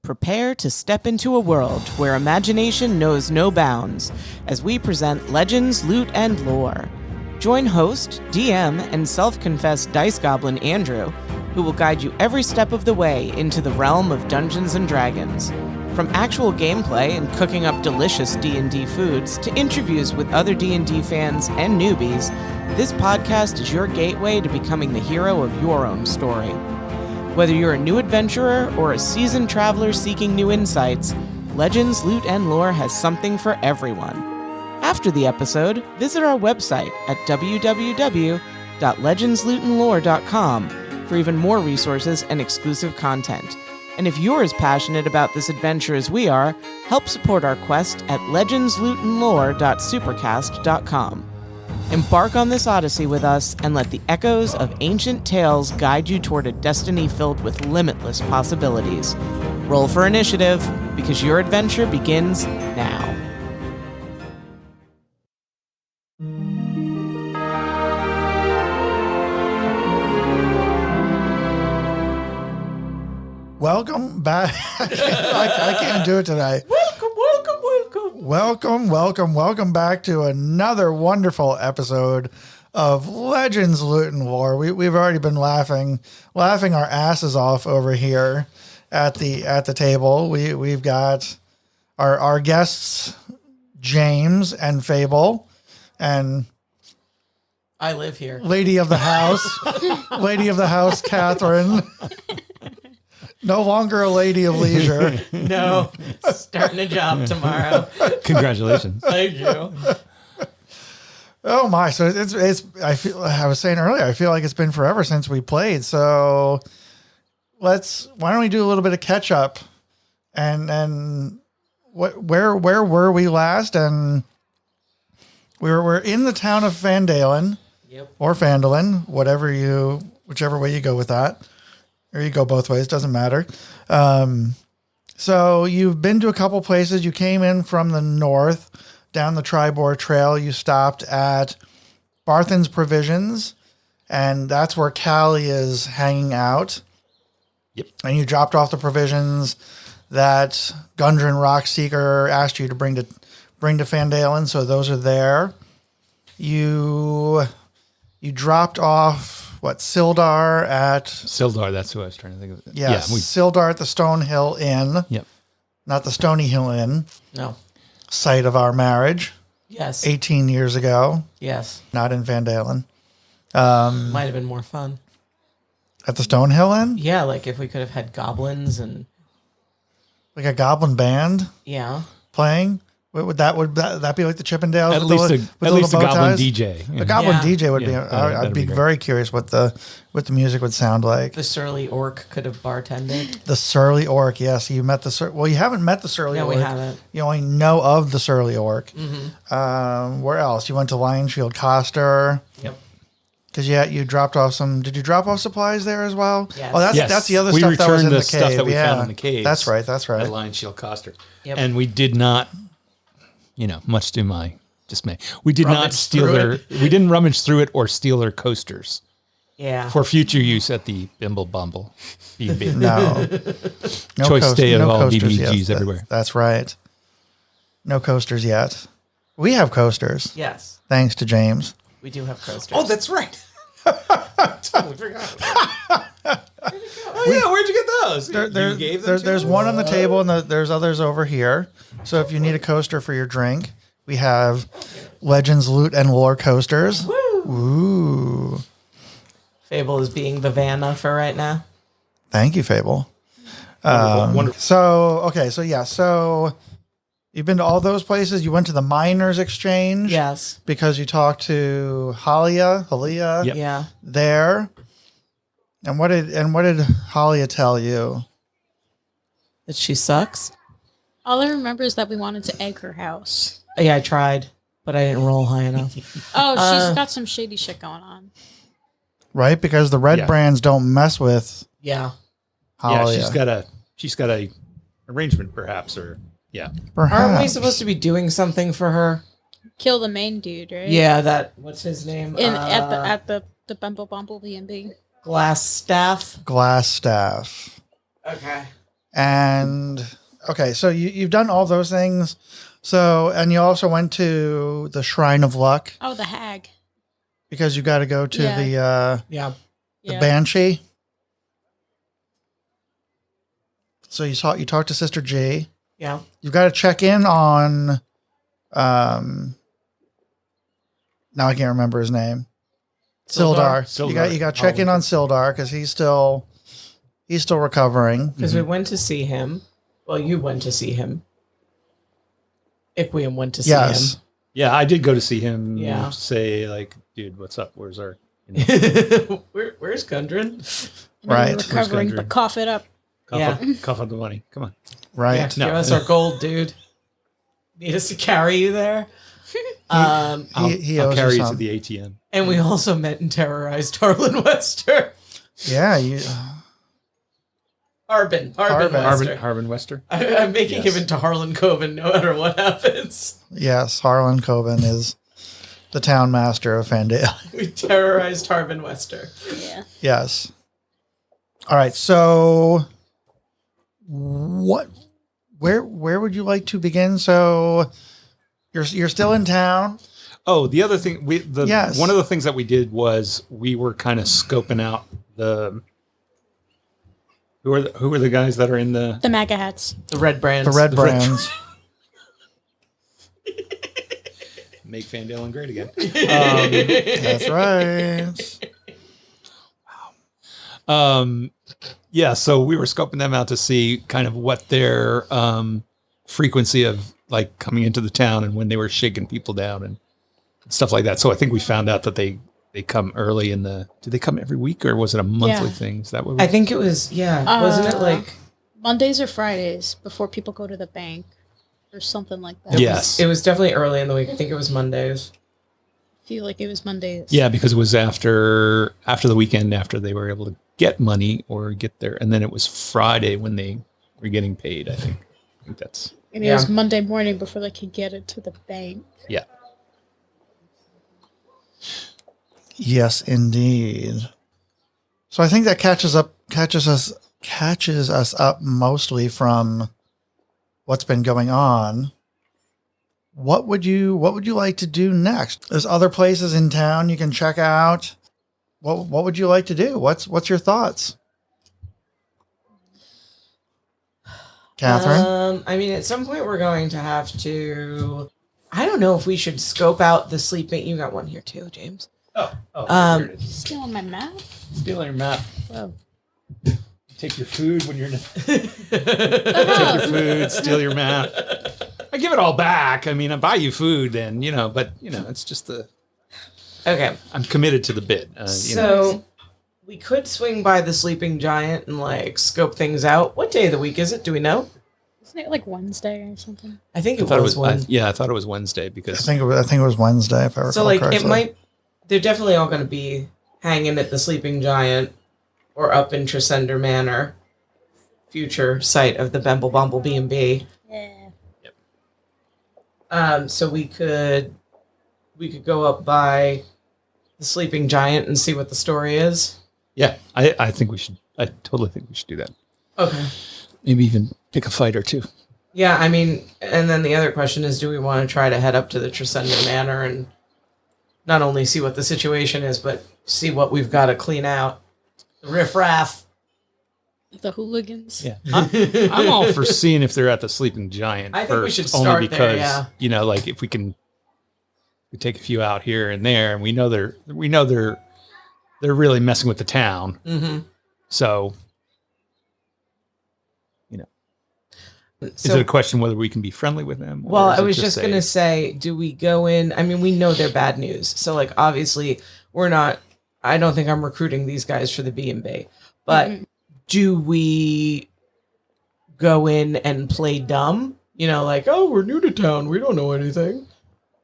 Prepare to step into a world where imagination knows no bounds as we present Legends, Loot, and Lore. Join host, DM, and self-confessed Dice Goblin Andrew, who will guide you every step of the way into the realm of Dungeons & Dragons. From actual gameplay and cooking up delicious D&D foods to interviews with other D&D fans and newbies, this podcast is your gateway to becoming the hero of your own story. Whether you're a new adventurer or a seasoned traveler seeking new insights, Legends, Loot, and Lore has something for everyone. After the episode, visit our website at www.legendslootandlore.com for even more resources and exclusive content. And if you're as passionate about this adventure as we are, help support our quest at legendslootandlore.supercast.com. Embark on this odyssey with us and let the echoes of ancient tales guide you toward a destiny filled with limitless possibilities. Roll for initiative, because your adventure begins now. Welcome back. I can't do it today. Welcome back to another wonderful episode of Legends, Loot, and Lore. We've already been laughing our asses off over here at the table. We've got our guests, James and Fable, and I live here. Lady of the house, Catherine. No longer a lady of leisure. No, starting a job tomorrow. Congratulations. Thank you. Oh my! So it's. I was saying earlier, I feel like it's been forever since we played. So why don't we do a little bit of catch up, and where were we last? And we're in the town of Phandalin, or Phandalin, whichever way you go with that. Or you go both ways, doesn't matter. So you've been to a couple places. You came in from the north, down the Tribor Trail. You stopped at Barthen's Provisions, and that's where Callie is hanging out. Yep. And you dropped off the provisions that Gundren Rockseeker asked you to bring to Phandalin, so those are there. You dropped off... Sildar, that's who I was trying to think of. Sildar at the Stone Hill Inn. Yep. Not the Stony Hill Inn. No. Site of our marriage. Yes. 18 years ago. Yes. Not in Phandalin. Might have been more fun. At the Stone Hill Inn? Yeah, like if we could have had goblins and... Like a goblin band? Yeah. Playing? Would that be like the Chippendales? At least a goblin DJ. A goblin DJ would be. I'd be very curious what the music would sound like. The surly orc could have bartended. The surly orc, yes. You met the well, you haven't met the surly orc. No, we haven't. You only know of the surly orc. Mm-hmm. Where else? You went to Lionsfield Coster. Yep. Because you dropped off some. Did you drop off supplies there as well? Yes. Oh, that's the other stuff that was in the cave. Stuff that we found in the cave. That's right. At Lionsfield Coster. Yep. And we did not. Much to my dismay, we did not steal we didn't rummage through it or steal their coasters. Yeah. For future use at the Bimble Bumble. BB. No Choice stay of all coasters BBGs everywhere. That's right. No coasters yet. We have coasters. Yes. Thanks to James. We do have coasters. Oh, that's right. Totally forgot. Where'd you get those? You gave them there's one on the table, and there's others over here. So if you need a coaster for your drink, we have Legends, Loot, and Lore coasters. Woo! Ooh. Fable is being the Vanna for right now. Thank you, Fable. Wonderful. So you've been to all those places. You went to the Miners Exchange. Yes. Because you talked to Halia. Yep. Yeah. There. And what did Halia tell you? That she sucks? All I remember is that we wanted to egg her house. Yeah, I tried, but I didn't roll high enough. Oh, she's got some shady shit going on. Right? Because the Redbrands don't mess with Yeah. Halia. Yeah, she's got a arrangement perhaps, or Perhaps. Aren't we supposed to be doing something for her? Kill the main dude, right? Yeah, what's his name? At the Bumble B&B. Glass Staff. Glass staff. Okay. And okay, so you've done all those things. So, and you also went to the Shrine of Luck Oh, the hag. because you got to go to Yeah. Yeah. the Banshee. So you talked to Sister G. Yeah. You've got to check in on now I can't remember his name. Sildar. You got to check in on Sildar because he's still recovering. Because we went to see him. Well, you went to see him. Iquium went to see him. Yeah, I did go to see him. Yeah. Say like, dude, what's up? Where's our? Where's Gundren? Right. Recovering, Where's but cough it up. Cough up the money. Come on. Right. Yeah, No. give us our gold, dude. Need us to carry you there. He I'll owes carry you you to some. the ATM. And we also met and terrorized Harlan Wester. Yeah, you. Harbin Harbin. Wester. Harbin Wester. I'm making him into Harlan Coven no matter what happens. Yes, Harlan Coven is the town master of Phandalin. We terrorized Harbin Wester. Yeah. Yes. All right. So, where would you like to begin? So, you're still in town. Oh, the other thing Yes. one of the things that we did was we were kind of scoping out the who are the guys that are in the The MAGA hats. The Redbrand. The Redbrands. Make Phandalin great again. That's right. Yeah, so we were scoping them out to see kind of what their frequency of like coming into the town and when they were shaking people down and stuff like that. So I think we found out that they come early in the. Do they come every week or was it a monthly thing? Is that what? I think it was. Yeah, wasn't it like Mondays or Fridays before people go to the bank or something like that? Yes. It was definitely early in the week. I think it was Mondays. I feel like it was Mondays. Yeah, because it was after the weekend after they were able to get money or get there, and then it was Friday when they were getting paid. I think that's. And it was Monday morning before they could get it to the bank. Yeah. Yes, indeed. So I think that catches us up mostly from what's been going on. What would you like to do next? There's other places in town you can check out. What would you like to do? What's your thoughts? Catherine? I mean, at some point we're going to have to. I don't know if we should scope out the sleeping. You got one here too, James. Here it is. Stealing my map? Stealing your map. Whoa. Take your food when you're. Take your food. Steal your map. I give it all back. I mean, I buy you food, then but it's just the. Okay. I'm committed to the bid. So we could swing by the sleeping giant and like scope things out. What day of the week is it? Do we know? Isn't it like Wednesday or something? I think I thought it was Wednesday. I thought it was Wednesday because I think it was Wednesday if I recall So like correctly. it might. They're definitely all going to be hanging at the sleeping giant or up in Tresendar Manor, future site of the Bumble B&B. Yeah. So we could go up by the sleeping giant and see what the story is. Yeah, I think we should. I totally think we should do that. Okay. Maybe even pick a fight or two. Yeah, I mean, and then the other question is, do we want to try to head up to the Tresendar Manor and not only see what the situation is, but see what we've got to clean out? The riffraff. The hooligans. Yeah, I'm all for seeing if they're at the sleeping giant. I think we first, should only start because there, yeah. like if we take a few out here and there, and we know they're really messing with the town. Mm-hmm. So, is it a question whether we can be friendly with them? Well, or is I it was just going to say, do we go in? I mean, we know they're bad news. So, like, obviously, we're not, I don't think I'm recruiting these guys for the B&B. But do we go in and play dumb? Like, oh, we're new to town. We don't know anything.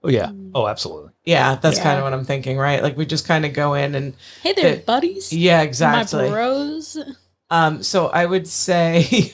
Oh, yeah. Oh, absolutely. Yeah, that's kind of what I'm thinking, right? Like, we just kind of go in and... Hey there, buddies. Yeah, exactly. My bros. So I would say...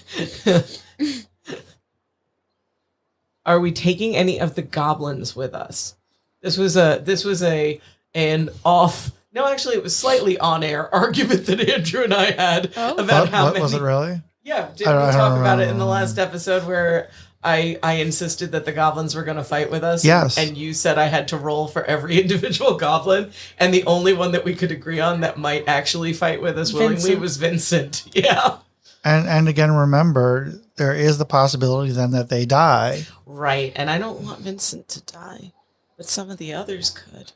Are we taking any of the goblins with us? This was an off. No, actually, it was slightly on air argument that Andrew and I had about how many. Was it really? Yeah, didn't we talk about it in the last episode where I insisted that the goblins were going to fight with us? Yes. And you said I had to roll for every individual goblin, and the only one that we could agree on that might actually fight with us willingly was Vincent. Yeah. And again, remember, there is the possibility then that they die. Right, and I don't want Vincent to die, but some of the others could.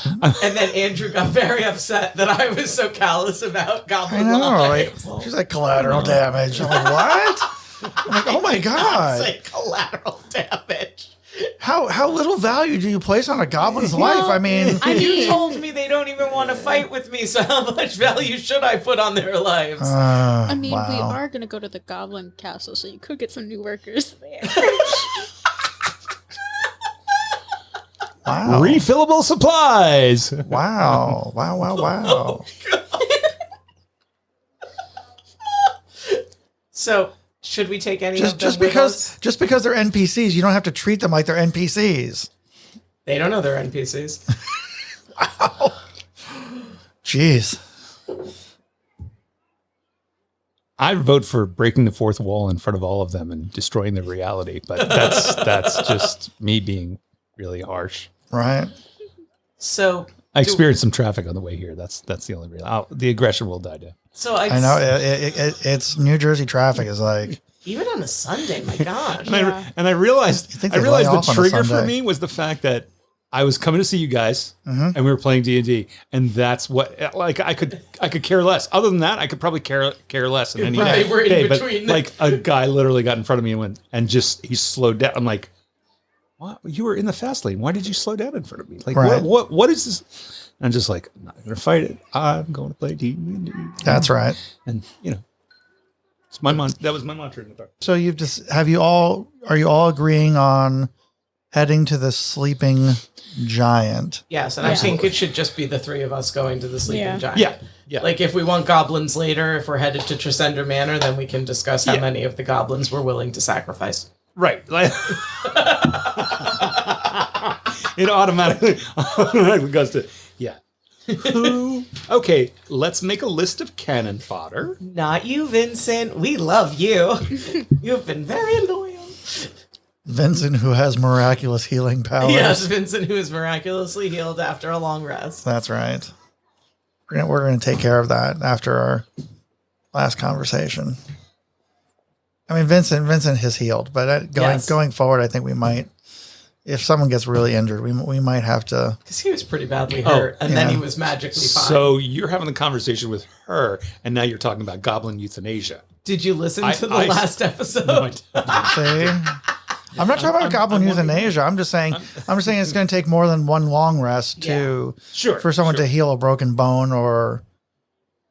And then Andrew got very upset that I was so callous about goblin lives. Like, she's like, collateral damage. I'm like, what? I'm like, oh my God. Say collateral damage. How little value do you place on a goblin's life? I mean, you told me they don't even want to fight with me, so how much value should I put on their lives? I mean, we are going to go to the goblin castle, so you could get some new workers there. Wow. Refillable supplies. Wow. Oh, so, should we take any of them just because they're NPCs, you don't have to treat them like they're NPCs. They don't know they're NPCs. Wow. Jeez. I'd vote for breaking the fourth wall in front of all of them and destroying their reality, but that's just me being really harsh. Right. So I experienced some traffic on the way here. That's the only reason. The aggression will die down. So I know it's New Jersey traffic is like even on a Sunday. My gosh. And I realized the trigger for Sunday? me was the fact that I was coming to see you guys and we were playing D&D, and that's what like I could care less. Other than that, I could probably care less in any day. We're in between. But like a guy literally got in front of me and he slowed down. I'm like, what? You were in the fast lane. Why did you slow down in front of me? Like, right. what is this? And I'm just like, I'm not going to fight it. I'm going to play D&D. That's right. And it's my that was my mantra in the dark. So are you all agreeing on heading to the sleeping giant? Yes, and I think it should just be the three of us going to the sleeping giant. Yeah. Like if we want goblins later, if we're headed to Tresendar Manor, then we can discuss how many of the goblins we're willing to sacrifice. Right. It automatically goes to, Who? Okay, let's make a list of cannon fodder. Not you, Vincent. We love you. You've been very loyal. Vincent, who has miraculous healing powers. Yes, Vincent, who is miraculously healed after a long rest. That's right. We're going to take care of that after our last conversation. I mean, Vincent has healed, but going forward, I think we might, if someone gets really injured, we might have to. Because he was pretty badly hurt, and then he was magically fine. So you're having the conversation with her, and now you're talking about goblin euthanasia. Did you listen to the last episode? No, I didn't. See? I'm not talking about goblin euthanasia. I'm just saying it's going to take more than one long rest for someone to heal a broken bone or,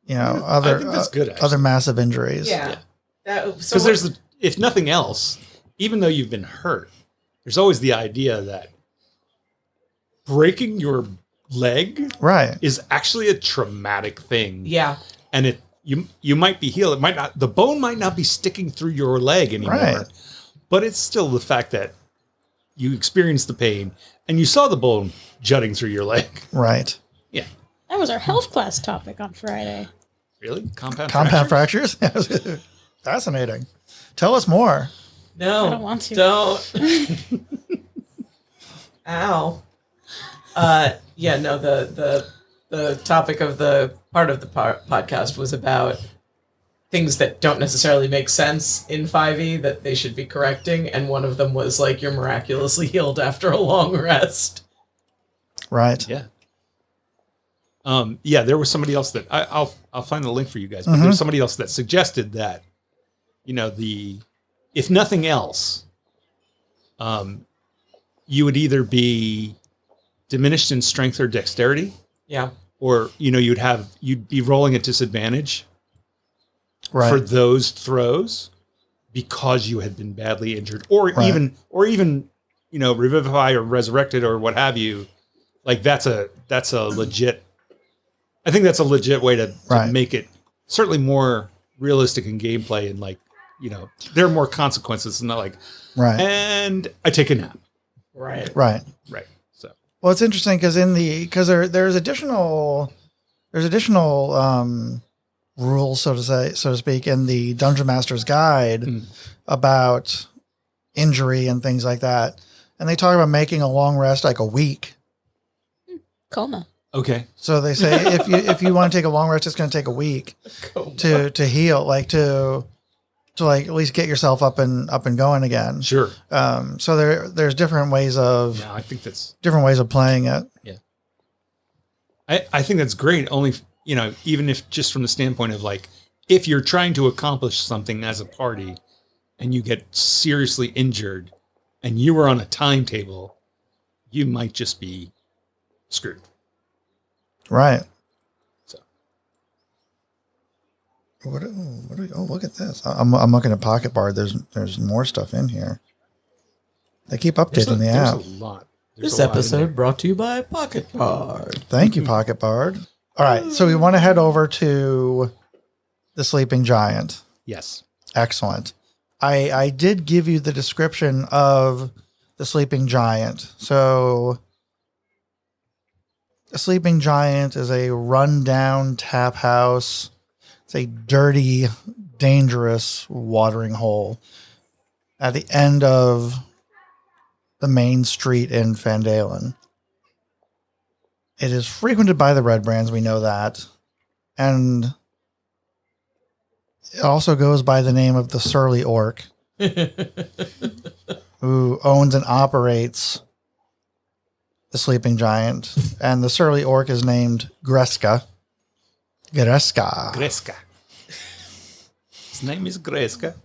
other massive injuries. Yeah. Because if nothing else, even though you've been hurt, there's always the idea that breaking your leg is actually a traumatic thing. Yeah. And you might be healed. The bone might not be sticking through your leg anymore. Right. But it's still the fact that you experienced the pain and you saw the bone jutting through your leg. Right. Yeah. That was our health class topic on Friday. Really? Compound fractures? Fascinating. Tell us more. No. I don't want to. Don't. Ow. The topic of the part of the podcast was about things that don't necessarily make sense in 5e that they should be correcting, and one of them was like you're miraculously healed after a long rest. Right. Yeah. There was somebody else that I'll find the link for you guys, but there's somebody else that suggested that, if nothing else, you would either be diminished in strength or dexterity. Yeah. Or, you'd be rolling at disadvantage for those throws because you had been badly injured or even revivify or resurrected or what have you. Like that's a legit, I think that's a legit way to make it certainly more realistic in gameplay and there are more consequences. It's not like, and I take a nap. Right. So, well, it's interesting because there's additional rules, so to speak, in the Dungeon Master's Guide about injury and things like that. And they talk about making a long rest like a week. Coma. Okay. So they say if you want to take a long rest, it's going to take a week to heal, like to like at least get yourself up and going again. Sure. So there's different ways of I think that's different ways of playing it. Yeah. I think that's great. Only, even if just from the standpoint of like, if you're trying to accomplish something as a party and you get seriously injured and you were on a timetable, you might just be screwed. Right. So. Look at this. I'm looking at Pocket Bard. There's more stuff in here. They keep updating the app. There's a lot. This episode brought to you by Pocket Bard. Thank you, Pocket Bard. All right, so we want to head over to the Sleeping Giant. Yes. Excellent. I did give you the description of the Sleeping Giant. So a Sleeping Giant is a rundown tap house. It's a dirty, dangerous watering hole at the end of the main street in Phandalin. It is frequented by the Redbrands, we know that. And it also goes by the name of the Surly Orc, who owns and operates the Sleeping Giant. And the Surly Orc is named Greska. Greska. His name is Greska.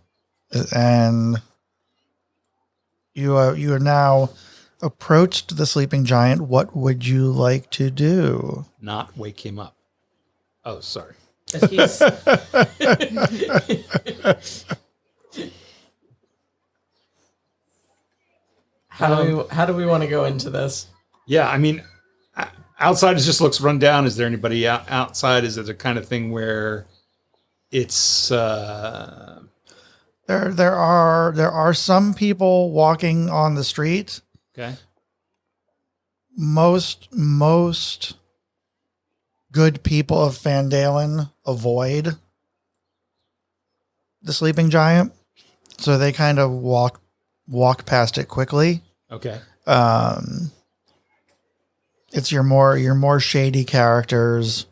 And you are now approached the Sleeping Giant. What would you like to do? Not wake him up. Oh, sorry. How do we want to go into this? Yeah, I mean, outside it just looks run down. Is there anybody outside? Is it the kind of thing where it's there are some people walking on the street. Okay. Most good people of Phandalin avoid the Sleeping Giant, so they kind of walk past it quickly. Okay. It's your more shady characters.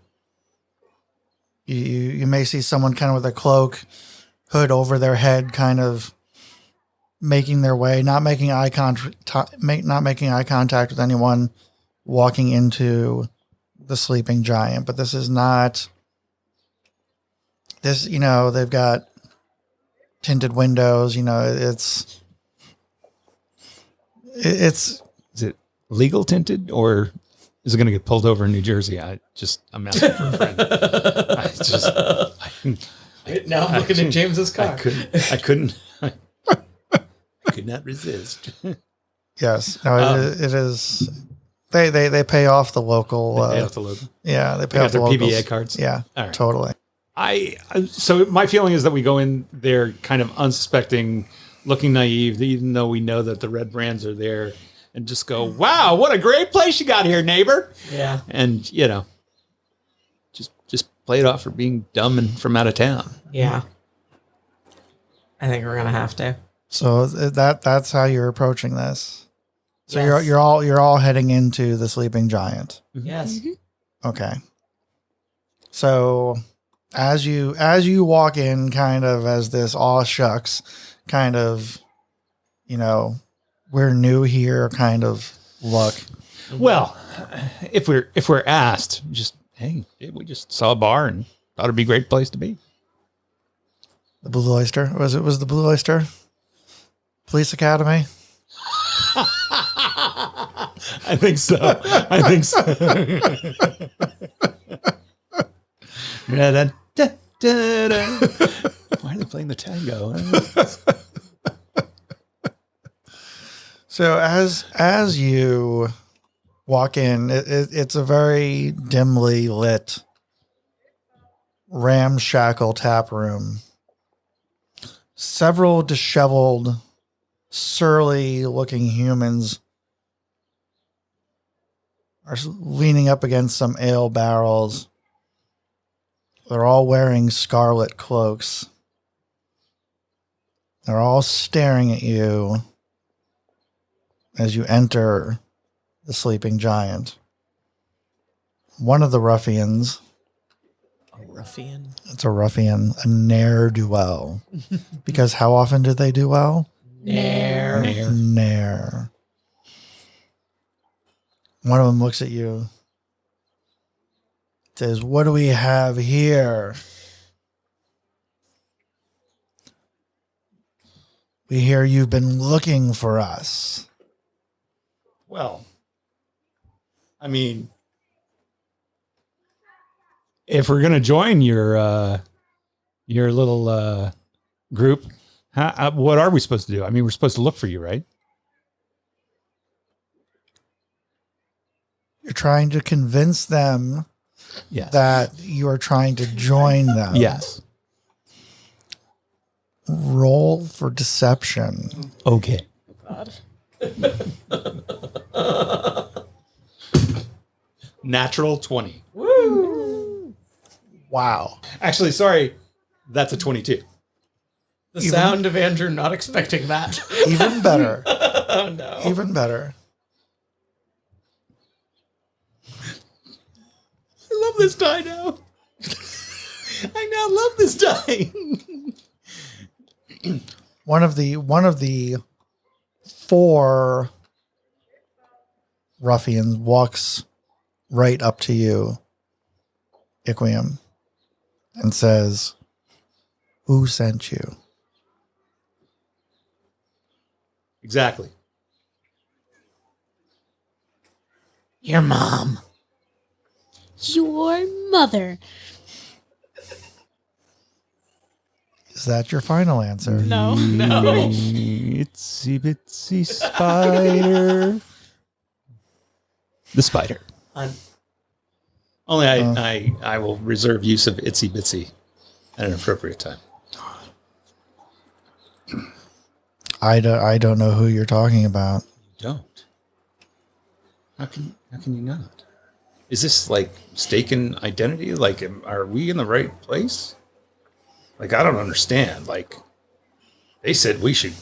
You may see someone kind of with a cloak, hood over their head, kind of making their way, not making eye contact with anyone, walking into the Sleeping Giant. But this is not this. They've got tinted windows. It's Is it legal tinted, or is it going to get pulled over in New Jersey? I'm asking for a friend. Now I'm looking at James's car. I could not resist. Yes. No, it is. They pay off the local. They pay off the local. Yeah, they pay They off got the their locals. PBA cards. Yeah, All right. totally. So my feeling is that we go in there kind of unsuspecting, looking naive, even though we know that the Redbrands are there, and just go, "Wow, what a great place you got here, neighbor!" Yeah, and just play it off for being dumb and from out of town. yeah. I think we're gonna have to. So that's how you're approaching this. So Yes. you're all heading into the Sleeping Giant. Yes. Okay. So as you walk in, kind of as this aw shucks, kind of, we're new here kind of look. Well, if we're asked, just hey, we just saw a bar and thought it'd be a great place to be. The Blue Oyster was the Blue Oyster Police Academy. I think so. Why are they playing the tango? So as you walk in, it's a very dimly lit, ramshackle tap room. Several disheveled, surly-looking humans are leaning up against some ale barrels, They're all wearing scarlet cloaks. They're all staring at you as you enter the sleeping giant. One of the ruffians. A ruffian? It's a ruffian, a ne'er-do-well. Because how often do they do well? Ne'er. One of them looks at you. Says, what do we have here? We hear you've been looking for us. Well, I mean, if we're gonna join your little group, what are we supposed to do? I mean, we're supposed to look for you, right? You're trying to convince them that you are trying to join them. Yes. Roll for deception. Okay. God. Natural 20. Woo! Wow. Actually, sorry, that's a 22. The sound of Andrew not expecting that. Even better. Oh, no. Even better. I love this die now. I now love this die. One of the 4 ruffians walks right up to you, Iquium, and says, who sent you? Exactly. Your mom. Your mother. Is that your final answer? No. Itsy bitsy spider. The spider. Only I will reserve use of itsy bitsy at an appropriate time. I don't know who you're talking about. You don't. How can you not? Is this like mistaken identity? Like, are we in the right place? Like, I don't understand. Like, you said we should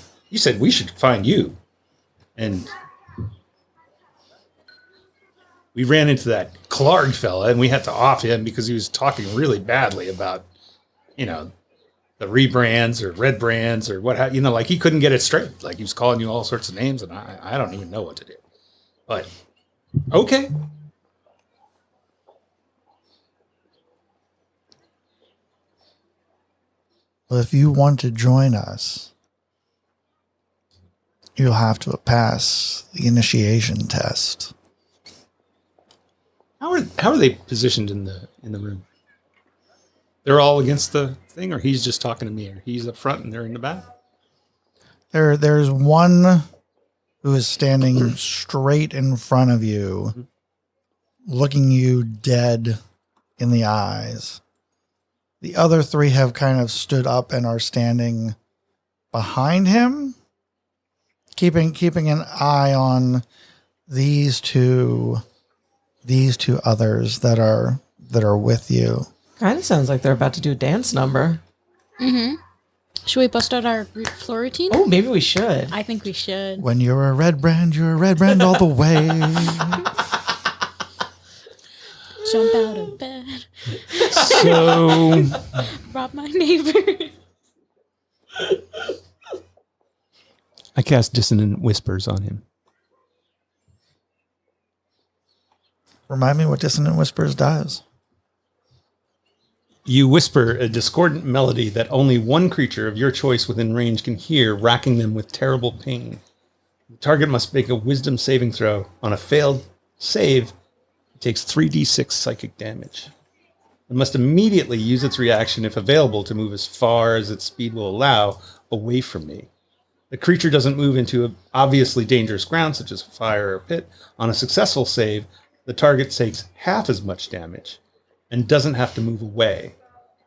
find you. And we ran into that Clark fella and we had to off him because he was talking really badly about, the rebrands or Redbrands or what, like he couldn't get it straight. Like he was calling you all sorts of names and I don't even know what to do. But, okay. Well, if you want to join us, you'll have to pass the initiation test. How are they positioned in the room? They're all against the thing, or he's just talking to me, or he's up front and they're in the back? There's one who is standing straight in front of you, looking you dead in the eyes. The other 3 have kind of stood up and are standing behind him, keeping an eye on these two others that are with you. Kind of sounds like they're about to do a dance number. Mm-hmm. Should we bust out our floor routine? Oh, maybe we should. I think we should. When you're a Redbrand, you're a Redbrand all the way. Jump out of bed. So Rob my neighbor. I cast Dissonant Whispers on him. Remind me what Dissonant Whispers does. You whisper a discordant melody that only one creature of your choice within range can hear, racking them with terrible pain. The target must make a wisdom saving throw. On a failed save, it takes 3d6 psychic damage. It must immediately use its reaction, if available, to move as far as its speed will allow away from me. The creature doesn't move into obviously dangerous ground, such as fire or pit. On a successful save, the target takes half as much damage and doesn't have to move away.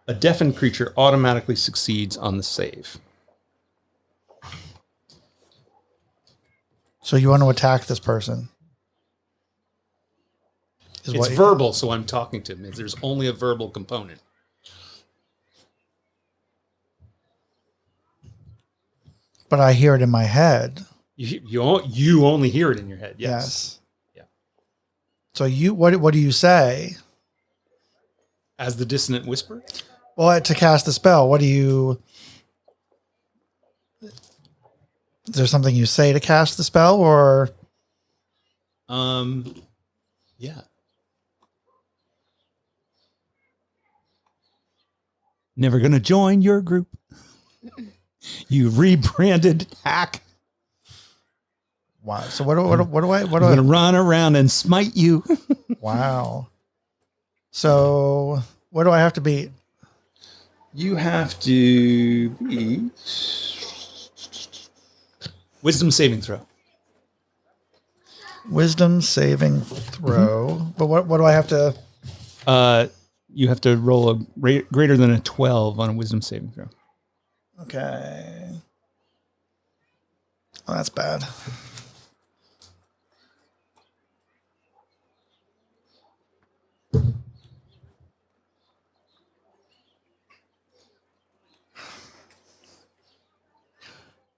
A deafened creature automatically succeeds on the save. So you want to attack this person? It's verbal, so I'm talking to him. There's only a verbal component. But I hear it in my head. You only hear it in your head. Yes. Yeah. So what do you say? As the dissonant whisper? Well, to cast the spell, what do you... Is there something you say to cast the spell, or... Yeah. Never gonna join your group. You rebranded hack. Wow. So what do I... I'm gonna run around and smite you. Wow. So what do I have to beat? You have to beat Wisdom saving throw. Wisdom saving throw. But what do I have to... You have to roll a greater than a 12 on a wisdom saving throw. Okay. Oh, that's bad.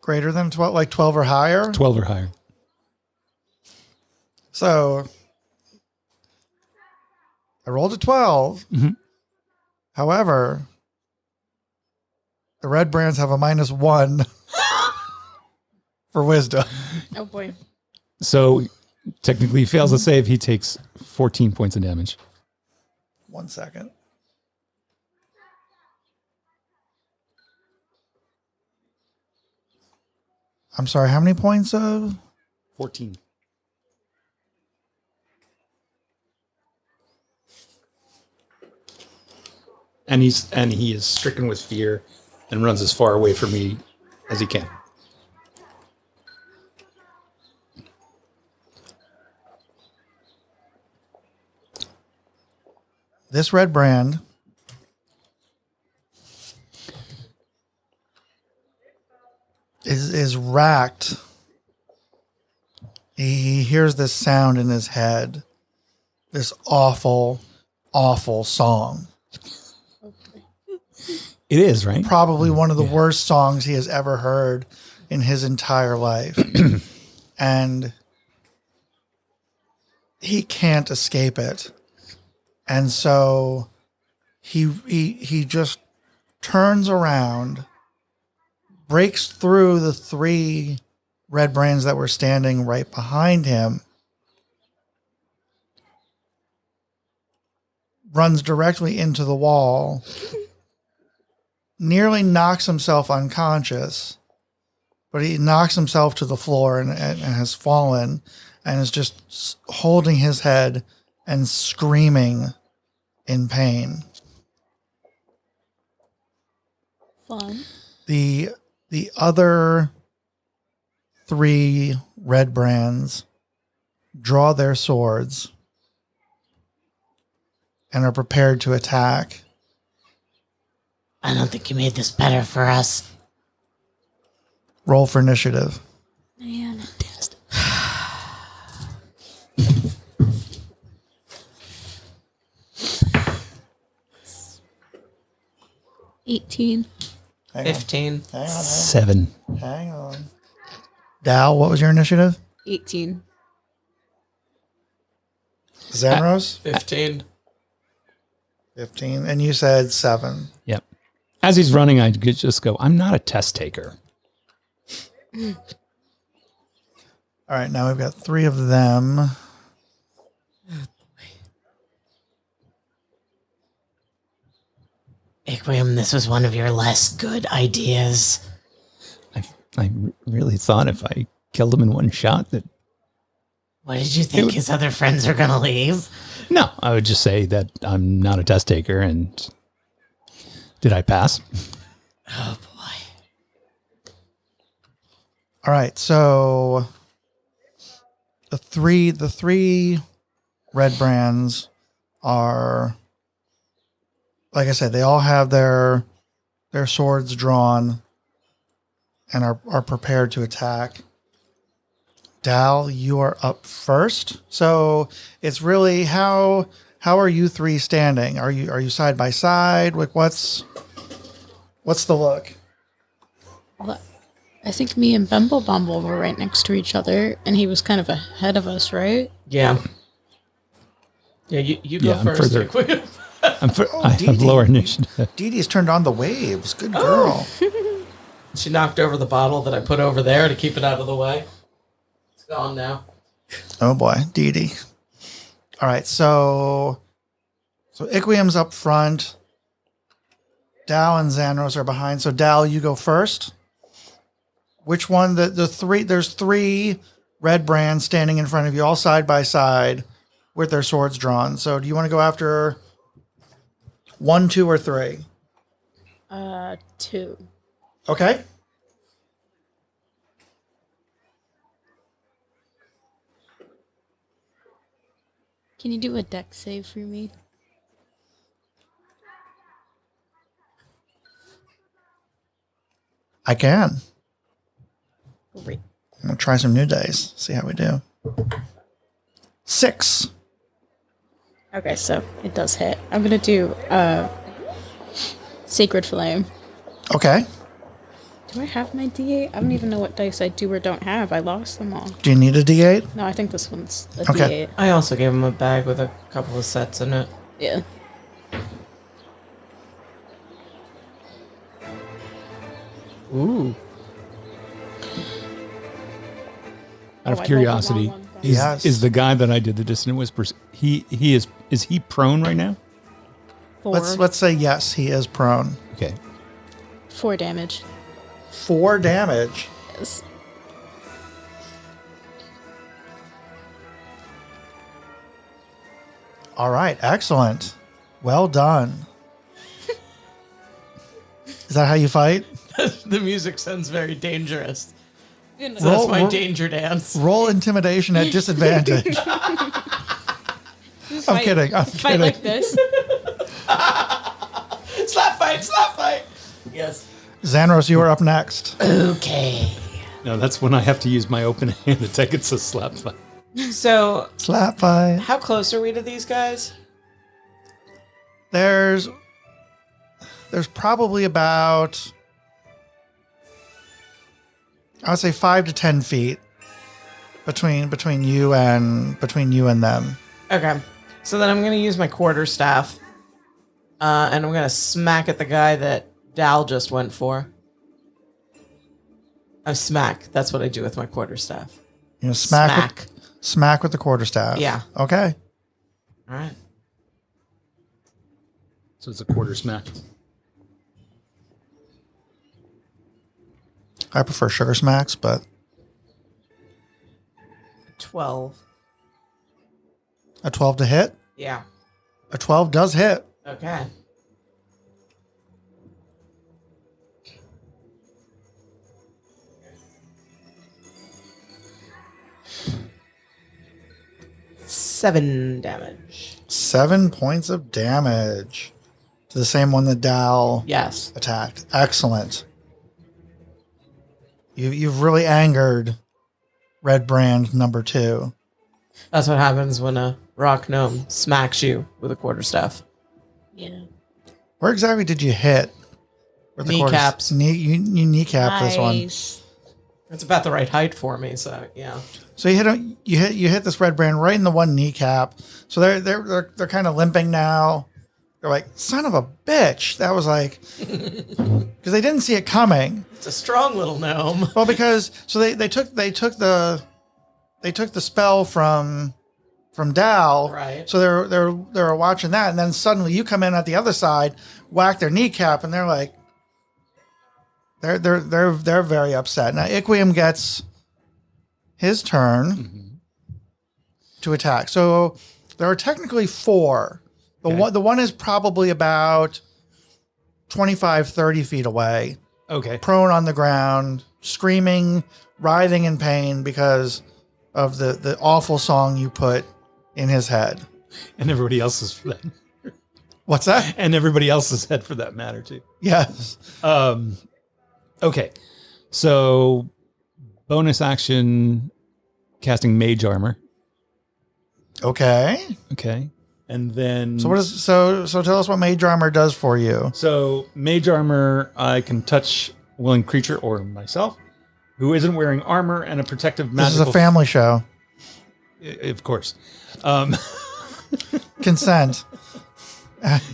Greater than 12, like 12 or higher? 12 or higher. So I rolled a 12. Mm-hmm. However, the Redbrands have a -1 for wisdom. Oh boy. So technically he fails a save. He takes 14 points of damage. 1 second. I'm sorry, how many points of? 14. And he is stricken with fear and runs as far away from me as he can. This Redbrand is racked. He hears this sound in his head. This awful, awful song. It is, right? Probably one of the worst songs he has ever heard in his entire life. And he can't escape it. And so he just turns around, breaks through the 3 Redbrands that were standing right behind him, runs directly into the wall, nearly knocks himself unconscious, but he knocks himself to the floor and has fallen and is just holding his head and screaming in pain. Fun. The other 3 Redbrands draw their swords and are prepared to attack. I don't think you made this better for us. Roll for initiative. Man. 18. Hang on. 15. Hang on. 7. Hang on. Dal, what was your initiative? 18. Zamros? 15. 15. And you said 7. Yep. As he's running, I could just go, I'm not a test taker. All right, now we've got 3 of them. Iquium, this was one of your less good ideas. I really thought if I killed him in one shot that... What did you think his other friends are going to leave? No, I would just say that I'm not a test taker, and did I pass? Oh, boy. All right, so the three Redbrands are, like I said, they all have their swords drawn and are prepared to attack. Dal, you are up first. So it's really how are you 3 standing? Are you side by side? Like what's the look? What? I think me and Bumble Bumble were right next to each other, and he was kind of ahead of us, right? Yeah. Yeah, you go I'm first. further. Quick. I have lower initiative. Dee Dee's turned on the waves. Good girl. She knocked over the bottle that I put over there to keep it out of the way. It's gone now. Oh boy, Dee Dee. All right, so Iquium's up front. Dal and Xanros are behind. So Dal, you go first. Which one? The three. There's 3 Redbrands standing in front of you, all side by side, with their swords drawn. So do you want to go after 1, 2, or 3? 2. Okay. Can you do a deck save for me? I can. Great. I'm going to try some new dice. See how we do. 6. Okay, so it does hit. I'm gonna do Sacred Flame. Okay. Do I have my D8? I don't even know what dice I do or don't have. I lost them all. Do you need a D8? No, I think this one's a Okay. D8. I also gave him a bag with a couple of sets in it. Yeah. Ooh. Out of I rolled the curiosity, wrong one. Yes. is the guy that I did the Dissonant Whispers? Is he prone right now? 4. Let's say yes, he is prone. Okay. 4 damage. 4 damage. Yes. All right, excellent. Well done. Is that how you fight? The music sounds very dangerous. So Roll- that's my roll- danger dance. Roll intimidation at disadvantage. I'm kidding. I'm Fight kidding. like this. Slap fight. Yes. Xanros, you are up next. Okay. No, that's when I have to use my open hand attack. It's a slap fight. So, Slap fight. how close are we to these guys? There's probably about, I would say 5 to 10 feet between you and them. Okay. So then I'm going to use my quarterstaff. And I'm going to smack at the guy that Dal just went for. I smack. That's what I do with my quarterstaff. You know, smack with the quarterstaff. Yeah. Okay. All right. So it's a quarter smack. I prefer sugar smacks, but 12. a 12 to hit. Yeah. A 12 does hit. Okay. Seven damage. 7 points of damage to the same one that Dal Yes. attacked. Excellent. You've really angered Redbrand number 2. That's what happens when a rock gnome smacks you with a quarterstaff. Yeah. Where exactly did you hit? With Kneecaps. You kneecapped this one. Nice. It's about the right height for me, so yeah. So you hit this Redbrand right in the one kneecap. So they're kind of limping now. They're like, son of a bitch. That was like, because they didn't see it coming. It's a strong little gnome. Well, because so they took the spell from Dal. Right. So they're watching that, and then suddenly you come in at the other side, whack their kneecap, and they're like, they're very upset. Now Iquium gets his turn to attack. So there are technically 4. The one is probably about 25, 30 feet away. Okay. Prone on the ground, screaming, writhing in pain because of the awful song you put in his head. And everybody else's for that. What's that? And everybody else's head for that matter too. Yes. Okay. So bonus action casting mage armor. Okay. Okay. And then So tell us what mage armor does for you. So mage armor, I can touch willing creature or myself who isn't wearing armor and a protective This magical... is a family show. Of course. Consent.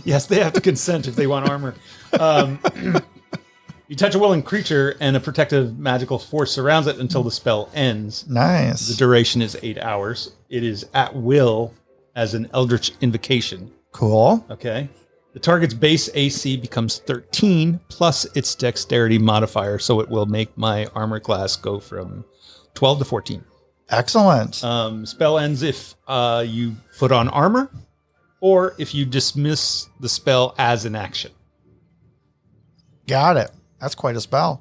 Yes, they have to consent if they want armor. You touch a willing creature and a protective magical force surrounds it until the spell ends. Nice. The duration is 8 hours. It is at will as an Eldritch invocation. Cool. Okay. The target's base AC becomes 13 plus its dexterity modifier, so it will make my armor class go from 12 to 14. Excellent. Spell ends if you put on armor or if you dismiss the spell as an action. Got it. That's quite a spell.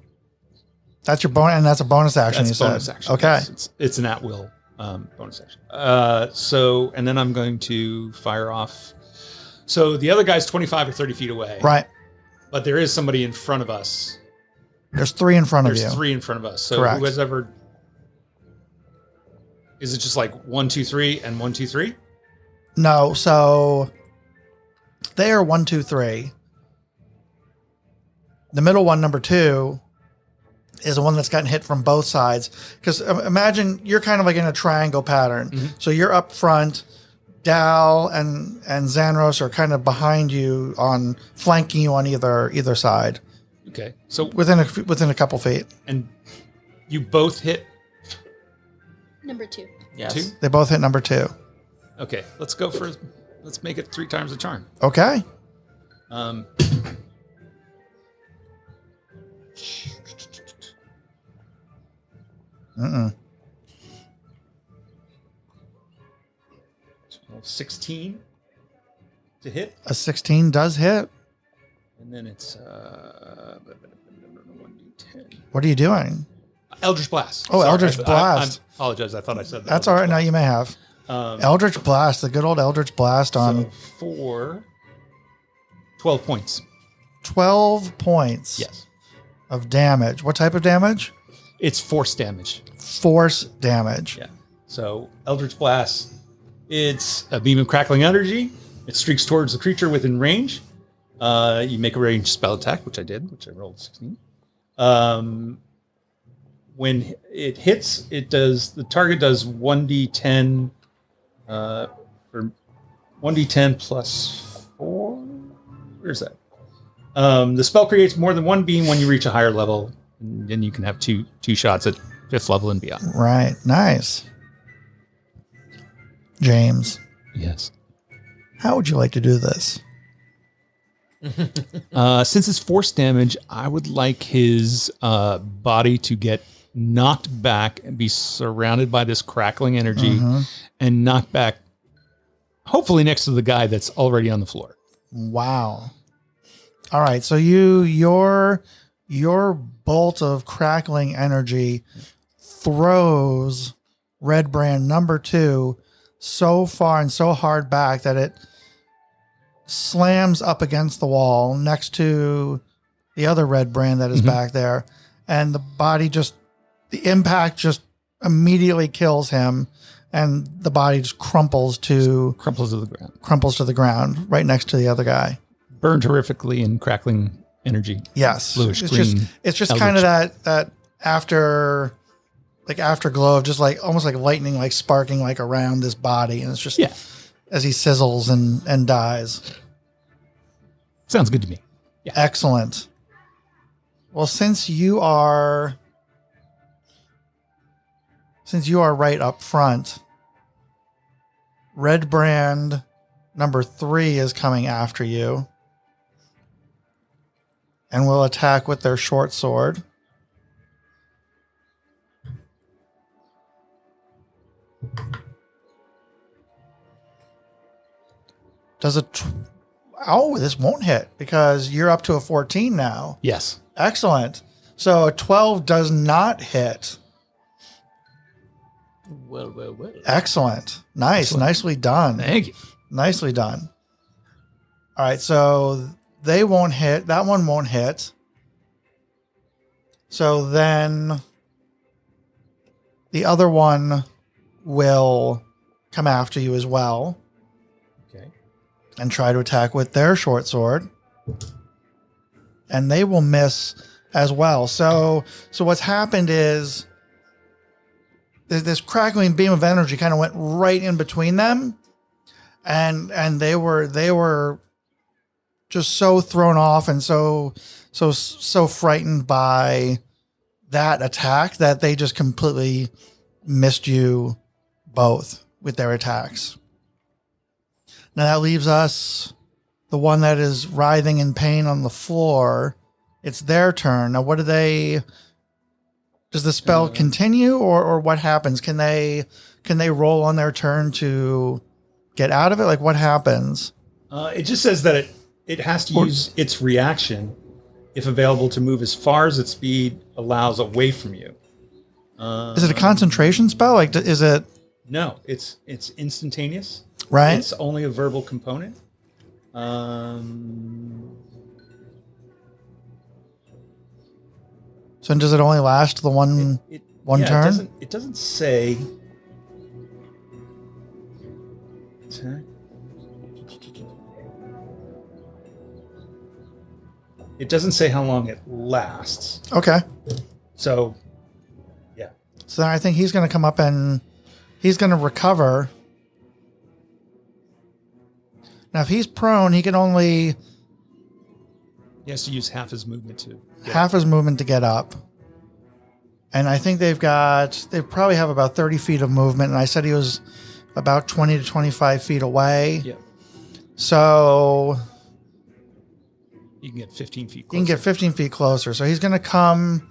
That's your bonus, and that's a bonus action. That's you a bonus said. action. Okay. Yes. It's an at-will bonus action. And then I'm going to fire off. So the other guy's 25 or 30 feet away. Right. But there is somebody in front of us. There's 3 in front of you. There's 3 in front of us. So Correct. who has ever... Is it just like 1, 2, 3 and 1, 2, 3? No. So they are 1, 2, 3. The middle one, number 2, is the one that's gotten hit from both sides. Because imagine you're kind of like in a triangle pattern. Mm-hmm. So you're up front. Dal and Xanros are kind of behind you, on flanking you on either side. Okay. So Within a couple feet. and you both hit Number 2. Yes. 2? They both hit number 2. Okay. Let's make it 3 times the charm. Okay. Um, Mm-mm. 16 to hit. A 16 does hit. And then it's 1d10. What are you doing? Eldritch Blast. Oh, Eldritch I Blast. apologize. I thought I said that. That's all right. Now you may have. Um, Eldritch Blast, the good old Eldritch Blast on so for 12 points. 12 points Yes. of damage. What type of damage? It's force damage. Force damage. Yeah. So Eldritch Blast, it's a beam of crackling energy. It streaks towards the creature within range. You make a ranged spell attack, which I did, which I rolled 16. When it hits, the target does 1d10 for 1d10 plus 4. Where's that? The spell creates more than one beam when you reach a higher level. And then you can have two shots at 5th level and beyond. Right. Nice. James, Yes. how would you like to do this? Since it's force damage, I would like his body to get knocked back and be surrounded by this crackling energy and knocked back, hopefully next to the guy that's already on the floor. Wow. All right. So your bolt of crackling energy throws Redbrand number 2 so far and so hard back that it slams up against the wall next to the other Redbrand that is back there. And the impact just immediately kills him. And the body just crumples to the ground right next to the other guy. Burned horrifically in crackling energy. Yes. Bluish it's green. just kind of that afterglow of just like almost like lightning, like sparking like around this body. And it's just as he sizzles and dies. Sounds good to me. Yeah. Excellent. Well, since you are right up front, Redbrand number 3 is coming after you and will attack with their short sword. Does it? This won't hit because you're up to a 14 now. Yes. Excellent. So a 12 does not hit. Well. Excellent. Nice. Excellent. Nicely done. Thank you. Nicely done. All right. So they won't hit. That one won't hit. So then the other one will come after you as well. Okay. And try to attack with their short sword. And they will miss as well. So what's happened is this crackling beam of energy kind of went right in between them, and they were just so thrown off and so frightened by that attack that they just completely missed you both with their attacks. Now that leaves us, the one that is writhing in pain on the floor. It's their turn. Now, does the spell continue or what happens? Can they roll on their turn to get out of it? Like, what happens? It just says that it has to use its reaction, if available, to move as far as its speed allows away from you. Is it a concentration spell? Like, is it? No, it's instantaneous. Right. It's only a verbal component. So does it only last the one turn? It doesn't say. It doesn't say how long it lasts. Okay. So, yeah. So then I think he's going to come up and he's going to recover. Now, if he's prone, he can only... He has to use half his movement to get up. And I think they probably have about 30 feet of movement. And I said he was about 20 to 25 feet away. Yeah. So... You can get 15 feet closer. You can get 15 feet closer. So he's going to come...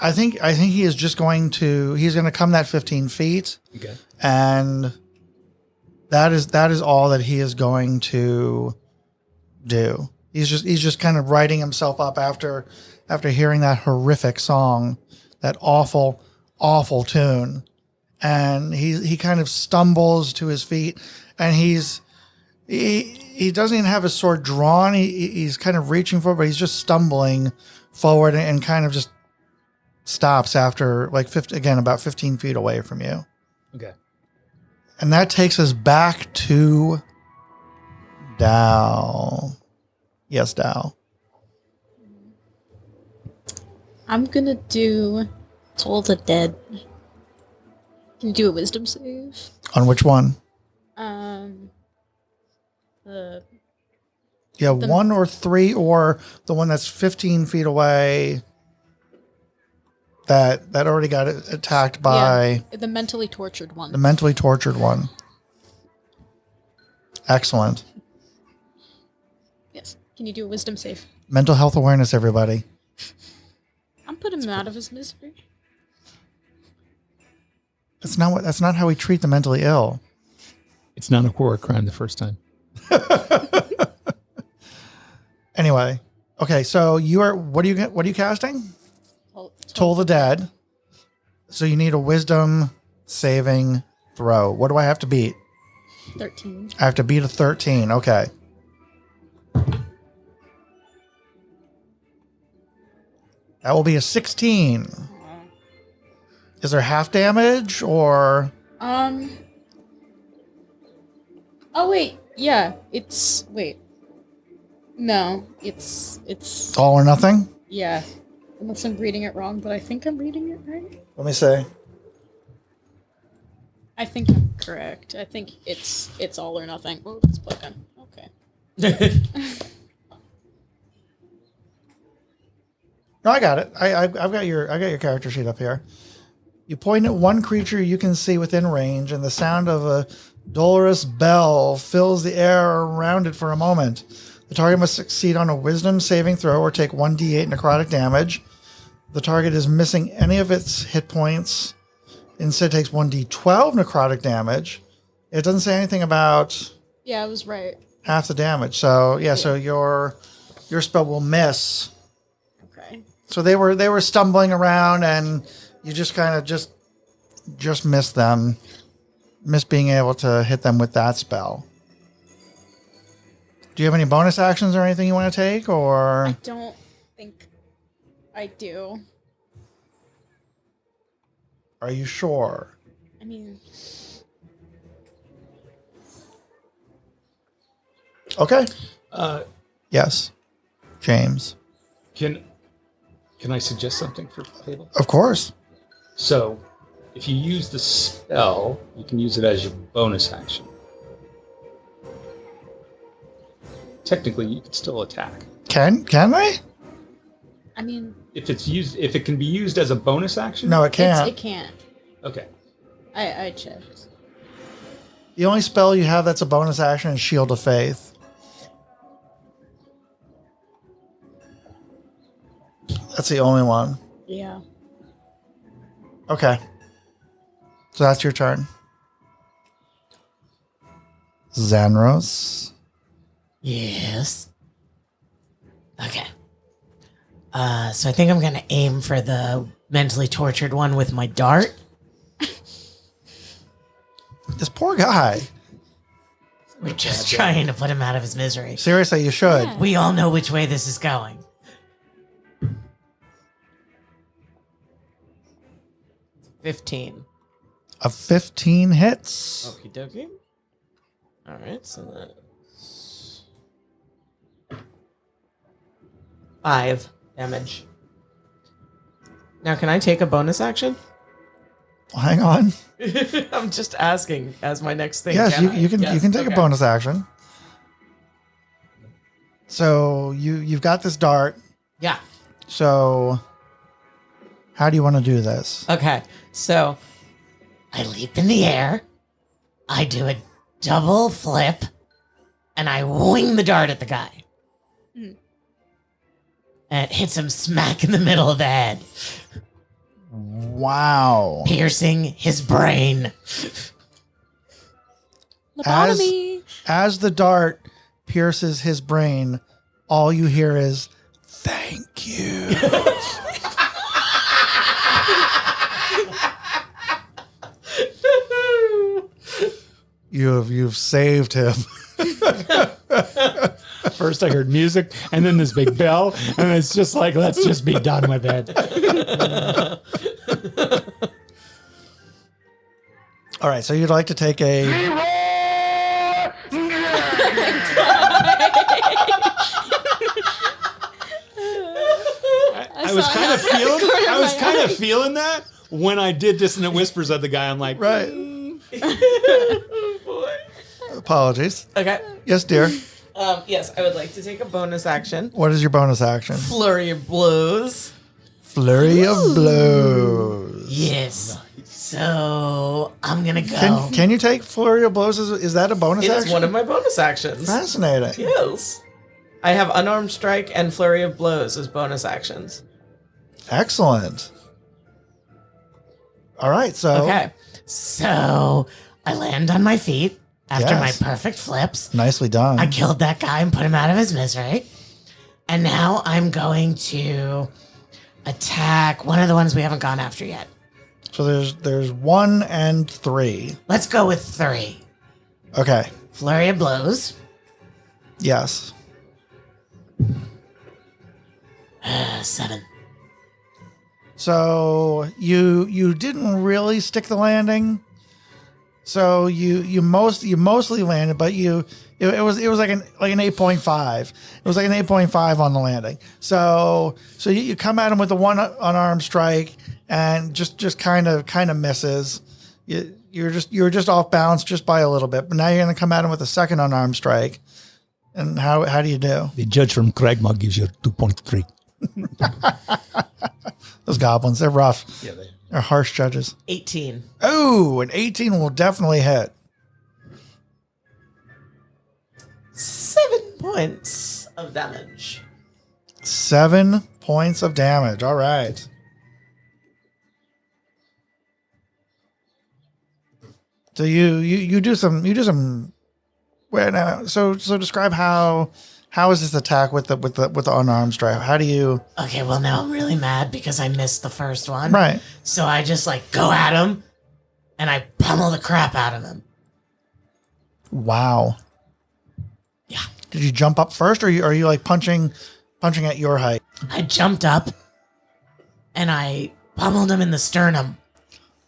I think he is just going to... He's going to come that 15 feet. Okay. And that is all that he is going to do. He's just kind of writing himself up after hearing that horrific song, that awful, awful tune. And he kind of stumbles to his feet, and he doesn't even have his sword drawn. He's kind of reaching for it, but he's just stumbling forward and kind of just stops after about 15 feet away from you. Okay. And that takes us back to Dow. Yes, Dow. I'm gonna do Toll the Dead. Can you do a wisdom save? On which one? The one or three, or the one that's 15 feet away that already got attacked by... Yeah, the mentally tortured one. The mentally tortured one. Excellent. Yes. Can you do a wisdom save? Mental health awareness, everybody. I'm putting him out of his misery. That's not how we treat the mentally ill. It's not a war crime the first time. Anyway, okay, so what are you casting? Toll the Dead. So you need a wisdom saving throw. What do I have to beat? 13. I have to beat a 13. Okay. That will be a 16. Is there half damage or? Oh wait, yeah. No, it's All or nothing? Yeah. Unless I'm reading it wrong, but I think I'm reading it right. Let me see. I think I'm correct. I think it's all or nothing. Oh, it's broken. Okay. No, I got it. I've got your character sheet up here. You point at one creature you can see within range, and the sound of a dolorous bell fills the air around it for a moment. The target must succeed on a wisdom saving throw or take 1d8 necrotic damage. The target is missing any of its hit points. Instead takes 1d12 necrotic damage. It doesn't say anything about... Yeah, I was right. Half the damage. So, yeah, so your spell will miss. Okay. So they were stumbling around, and you just kind of just missed them. Missed being able to hit them with that spell. Do you have any bonus actions or anything you want to take, or? I don't think I do. Are you sure? I mean... Okay. Yes. James. Can Can I suggest something for Fable? Of course. So, if you use the spell, you can use it as your bonus action. Technically, you can still attack. Can I? I mean, If it can be used as a bonus action? No, it can't. it can't. Okay. I checked. The only spell you have that's a bonus action is Shield of Faith. That's the only one. Yeah. Okay. So that's your turn. Xanros. Yes. Okay. So I think I'm gonna aim for the mentally tortured one with my dart. This poor guy. We're just trying to put him out of his misery. Seriously, you should. Yeah. We all know which way this is going. 15. A 15 hits. Okie dokie. All right, so that's 5 damage. Now, can I take a bonus action? Hang on. I'm just asking as my next thing. Yes, you can Yes, you can take okay. a bonus action. So you've got this dart. Yeah. So how do you want to do this? Okay, so I leap in the air, I do a double flip, and I wing the dart at the guy. Mm. And it hits him smack in the middle of the head, Wow. piercing his brain. Lobotomy. As the dart pierces his brain, all you hear is "Thank you." You've saved him. First I heard music, and then this big bell, and it's just like, let's just be done with it. All right, so you'd like to take a I was kind of feeling. I was kind of feeling that when I did Dissonant Whispers of the guy. I'm like, right. Oh boy. Apologies. Okay. Yes, dear. Yes, I would like to take a bonus action. What is your bonus action? Flurry of blows. Flurry of blows. Yes. So I'm gonna go. Can you take flurry of blows? Is that a bonus It's action? one of my bonus actions. Fascinating. Yes. I have unarmed strike and flurry of blows as bonus actions. Excellent. All right, so Okay. So I land on my feet after Yes. my perfect flips. nicely done. I killed that guy and put him out of his misery. And now I'm going to attack one of the ones we haven't gone after yet. So there's 1 and 3. Let's go with 3. Okay. Flurry of blows. Yes. 7. So you didn't really stick the landing. So you mostly landed, but it was like an 8.5. It was like an 8.5 on the landing. So you come at him with the one unarmed strike and just kind of misses. You're just off balance just by a little bit. But now you're going to come at him with a second unarmed strike. And how do you do? the judge from Cragmore gives you 2.3. Those goblins, they're rough. Yeah, They're harsh judges. 18. Oh, an 18 will definitely hit. 7 points of damage. 7 points of damage. All right. So you do some. Wait, now, so describe how is this attack with the unarmed strike? How do you? Okay, well now I'm really mad because I missed the first one. Right. So I just go at him and I pummel the crap out of him. Wow. Yeah. Did you jump up first, or are you like punching at your height? I jumped up and I pummeled him in the sternum.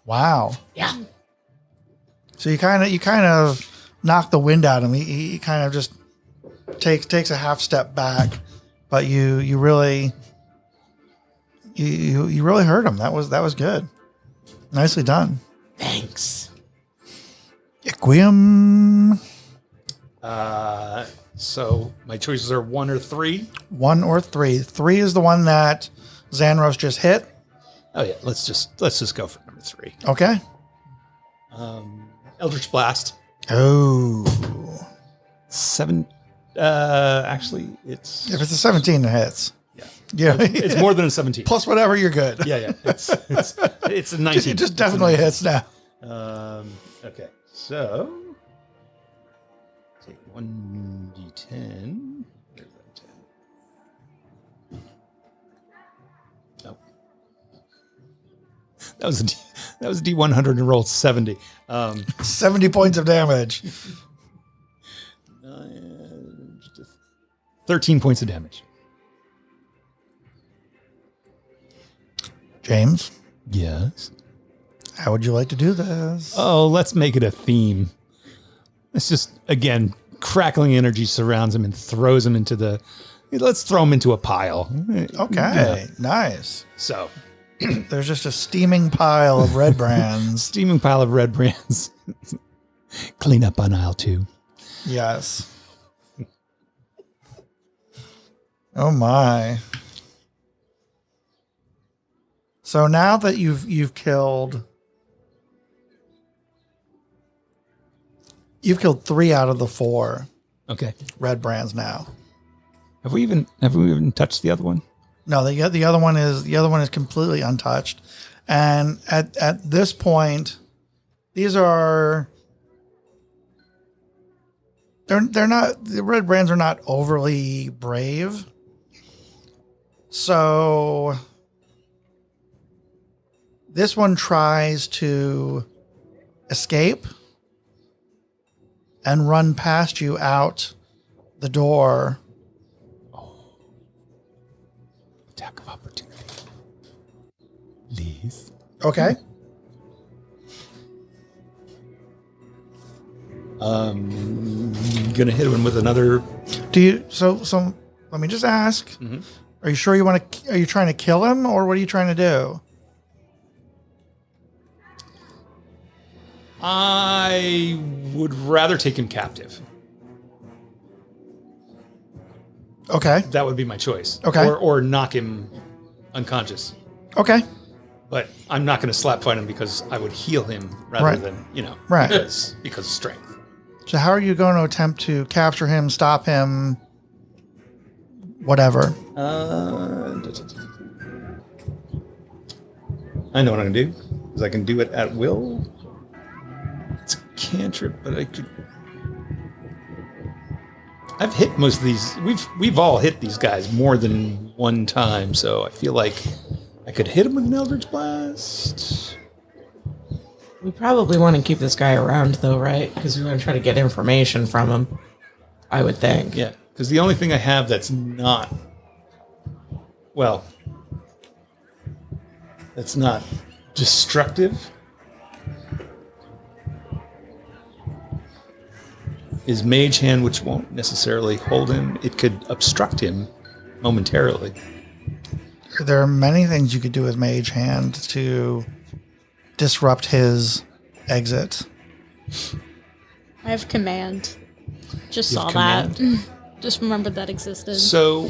Wow. Yeah. So you kind of knock the wind out of him. He kind of just takes a half step back, but you really You really hurt him. That was good. Nicely done. Thanks. Equium. So my choices are 1 or 3. 1 or 3. 3 is the one that Xanros just hit. Oh yeah, let's just go for number 3. Okay. Eldritch Blast. Oh. 7. Actually, it's If it's a 17, it hits. yeah. Yeah. It's more than a 17. Plus whatever, you're good. Yeah. It's a 19. It just definitely hits now. Okay, so take 1d10. Where's that 10? Oh, that was a D100 and rolled 70. 70 points of damage. 13 points of damage. James, Yes. how would you like to do this? Oh, let's make it a theme. Let's just, again, crackling energy surrounds him and throws him into the... Let's throw him into a pile. Okay, Yeah. nice. So, There's just a steaming pile of Redbrands. steaming pile of Redbrands. Clean up on aisle 2. Yes. Oh my. So now that you've killed 3 out of the 4 Okay. Redbrands now. Have we even touched the other one? No, the other one is completely untouched. And at this point, these are they're not, the Redbrands are not overly brave. So this one tries to escape and run past you out the door. Attack of opportunity. Please. Okay. Gonna hit him with another. Do you so let me just ask. Mhm. Are you sure are you trying to kill him or what are you trying to do? I would rather take him captive. Okay. That would be my choice. Okay. Or knock him unconscious. Okay. But I'm not going to slap fight him because I would heal him rather Right. than, Right. because of strength. So how are you going to attempt to capture him, stop him, whatever? I know what I'm going to do because I can do it at will. It's a cantrip, but I could. I've hit most of these. We've all hit these guys more than one time, so I feel like I could hit him with an Eldritch Blast. We probably want to keep this guy around, though, right? Because we want to try to get information from him, I would think. Yeah, because the only thing I have that's not, well, that's not destructive is Mage Hand, which won't necessarily hold him. It could obstruct him momentarily. There are many things you could do with Mage Hand to disrupt his exit. I have command. Just You saw have that. Just remembered that existed. So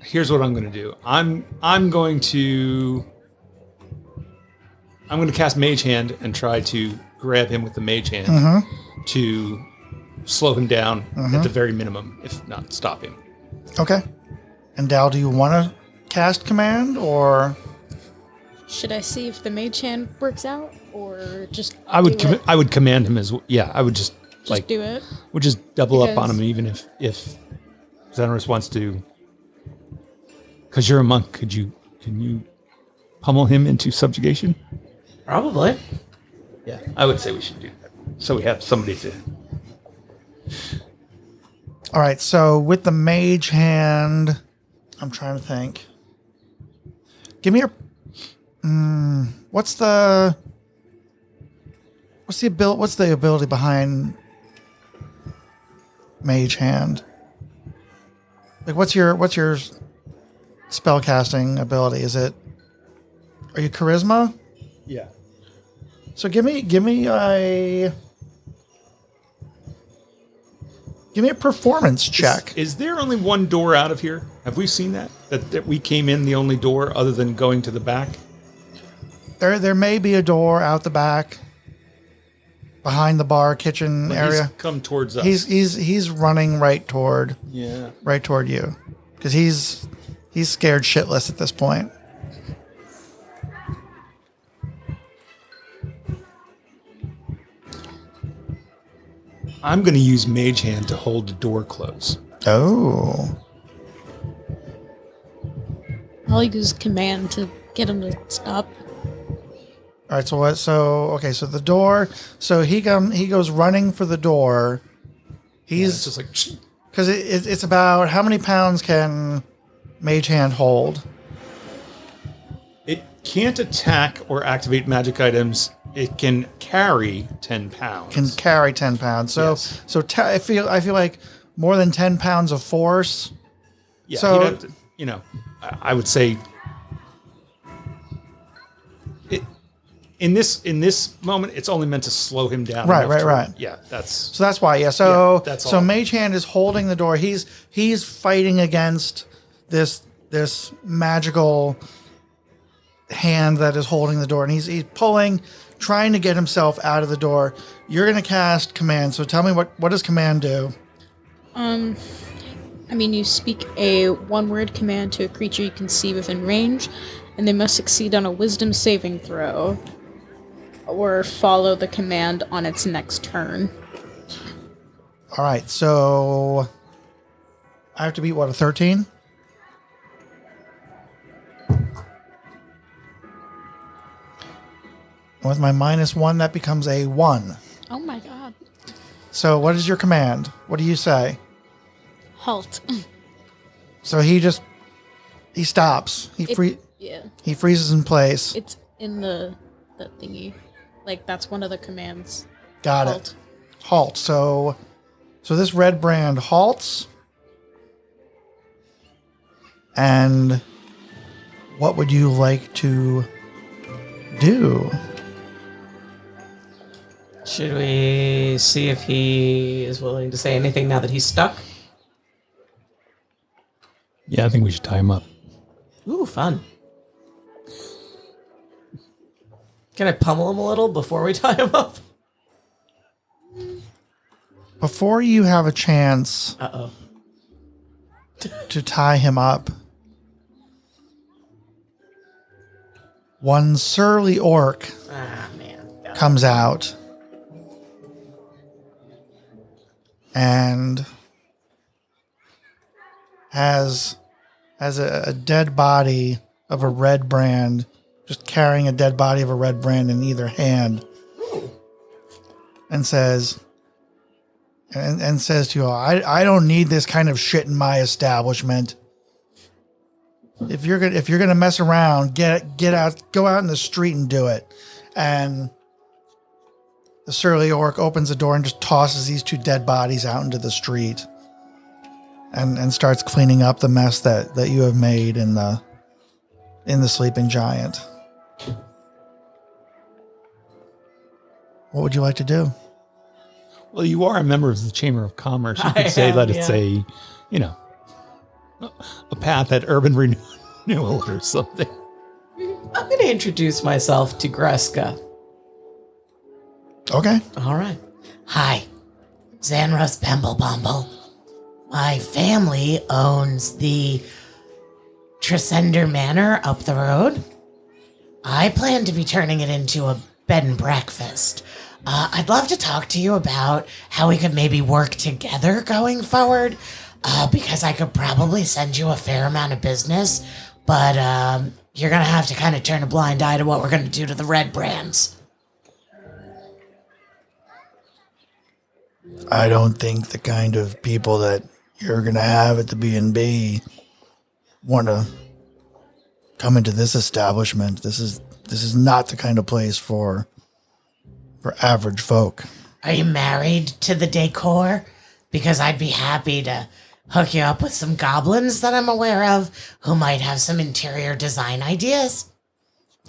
here's what I'm going to do. I'm going to cast Mage Hand and try to grab him with the Mage Hand to slow him down at the very minimum, if not stop him. Okay. And Dal, do you want to cast command or? Should I see if the mage hand works out, or just I would do it? I would command him as well. Yeah, I would just Do it. would just double up on Because- him, even if Xanarus wants to. Because you're a monk, can you pummel him into subjugation? Probably. Yeah, I would say we should do that. So we have somebody to. All right. So with the Mage Hand, I'm trying to think. Give me your. What's the ability behind Mage Hand? Like what's your spellcasting ability? Are you charisma? Yeah. So give me a performance check. Is there only one door out of here? Have we seen that? That we came in the only door other than going to the back? There may be a door out the back, behind the bar kitchen But area. He's come towards us. He's running right toward you because he's scared shitless at this point. I'm going to use Mage Hand to hold the door closed. Oh. I'll use command to get him to stop. All right. So what? So the door. So he goes running for the door. It's just like Because it's about how many pounds can Mage Hand hold? it can't attack or activate magic items. It can carry 10 pounds. Can carry 10 pounds. So Yes. I feel like more than 10 pounds of force. Yeah, so- he'd have to, I would say in this moment, it's only meant to slow him down. Right, enough right. Yeah, that's So that's why. Yeah. So Yeah, that's so all. Mage Hand is holding the door. He's fighting against this magical hand that is holding the door, and he's pulling, trying to get himself out of the door. You're going to cast command. So tell me what does command do? You speak a one-word command to a creature you can see within range, and they must succeed on a wisdom saving throw, or follow the command on its next turn. All right. So I have to beat a 13? With my -1, that becomes a 1. Oh my god. So what is your command? What do you say? Halt. So he stops. Yeah. He freezes in place. It's in the thingy. Like, that's one of the commands. Got Halt. it. Halt. So this Redbrand halts. And what would you like to do? Should we see if he is willing to say anything now that he's stuck? Yeah, I think we should tie him up. Ooh, fun. Can I pummel him a little before we tie him up? Before you have a chance Uh-oh. to tie him up, one surly orc Ah, man. comes out and has a dead body of a Redbrand, just carrying a dead body of a Redbrand in either hand, and says to you all, I don't need this kind of shit in my establishment. If you're gonna mess around, get out, go out in the street and do it. And the surly orc opens the door and just tosses these two dead bodies out into the street, and starts cleaning up the mess that you have made in the sleeping giant. What would you like to do? Well, you are a member of the Chamber of Commerce. You could it's a path at urban renewal or something. I'm going to introduce myself to Greska. Okay. All right. Hi, Xanros Pimble. My family owns the Tresendar Manor up the road. I plan to be turning it into a bed and breakfast. I'd love to talk to you about how we could maybe work together going forward, because I could probably send you a fair amount of business, but you're going to have to kind of turn a blind eye to what we're going to do to the Redbrands. I don't think the kind of people that you're going to have at the B&B want to come into this establishment. This is not the kind of place for average folk. Are you married to the decor? Because I'd be happy to hook you up with some goblins that I'm aware of who might have some interior design ideas.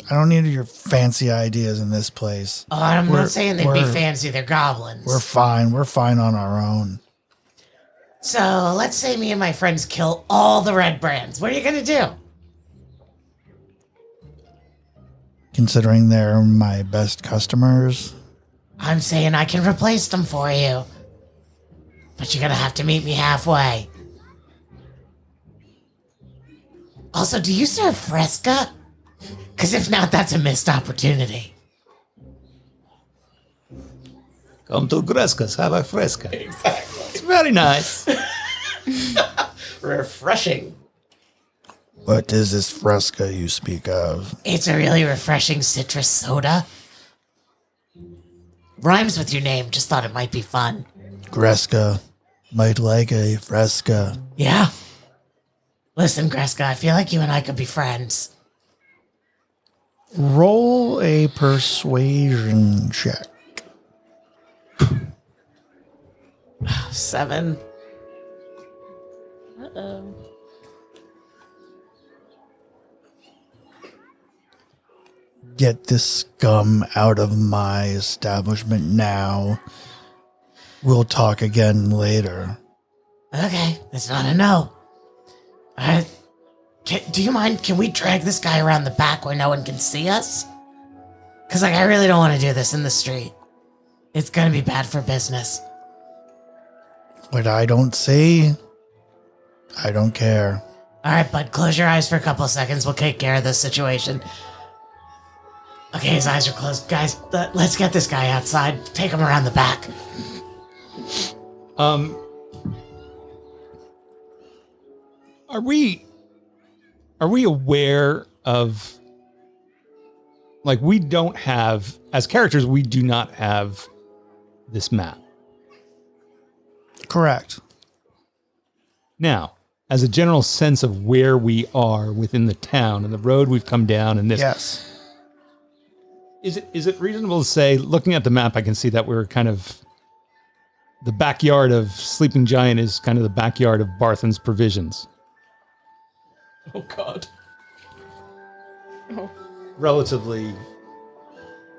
I don't need your fancy ideas in this place. Oh, I'm not saying they'd be fancy, they're goblins. We're fine. We're fine on our own. So, let's say me and my friends kill all the Redbrands. What are you gonna do? Considering they're my best customers. I'm saying I can replace them for you. But you're gonna have to meet me halfway. Also, do you serve Freska? Because if not, that's a missed opportunity. Come to Greska's, have a Freska. Exactly. It's very nice. Refreshing. What is this Freska you speak of? It's a really refreshing citrus soda. Rhymes with your name, just thought it might be fun. Greska might like a Freska. Yeah? Listen, Greska, I feel like you and I could be friends. Roll a persuasion check. 7. Uh-oh. Get this scum out of my establishment now. We'll talk again later. Okay, that's not a no. Alright. Do you mind, can we drag this guy around the back where no one can see us? Because, I really don't want to do this in the street. It's going to be bad for business. What I don't see, I don't care. Alright, bud, close your eyes for a couple of seconds. We'll take care of this situation. Okay, his eyes are closed. Guys, let's get this guy outside. Take him around the back. Are we aware of, like, we don't have, as characters, we do not have this map. Correct. Now, as a general sense of where we are within the town and the road we've come down and this. Yes. Is it reasonable to say, looking at the map, I can see that we're kind of, the backyard of Sleeping Giant is kind of the backyard of Barthen's Provisions. Oh, God. Oh. Relatively.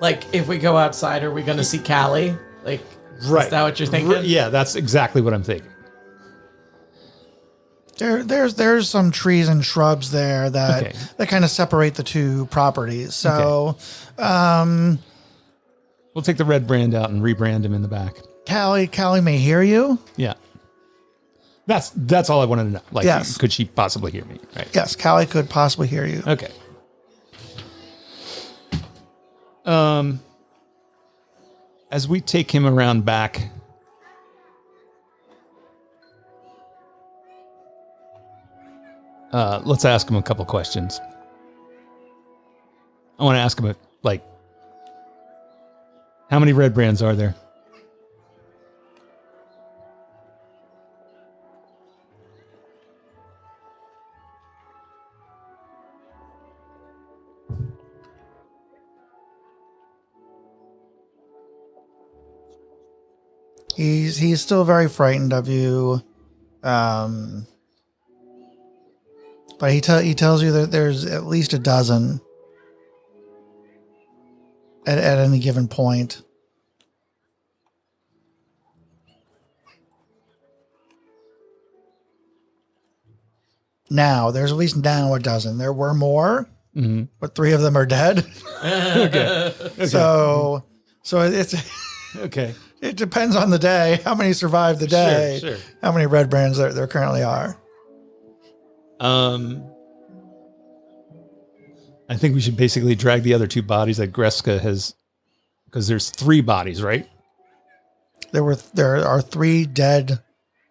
Like, if we go outside, are we going to see Callie? Like, Right. is that what you're thinking? Yeah, that's exactly what I'm thinking. There's some trees and shrubs there that Okay. that kind of separate the two properties. So, We'll take the Redbrand out and rebrand him in the back. Callie may hear you. Yeah. That's all I wanted to know. Like, Yes. could she possibly hear me? Right. Yes, Callie could possibly hear you. Okay. As we take him around back, let's ask him a couple questions. I want to ask him, like, how many Redbrands are there? He's still very frightened of you, but he tells you that there's at least a dozen at any given point. Now, there's at least now a dozen. There were more, but 3 of them are dead. Okay. So it's Okay. it depends on the day how many survive the day, Sure. how many red brands there currently are. I think we should basically drag the other 2 bodies that Greska has, because there's 3 bodies, right? There are 3 dead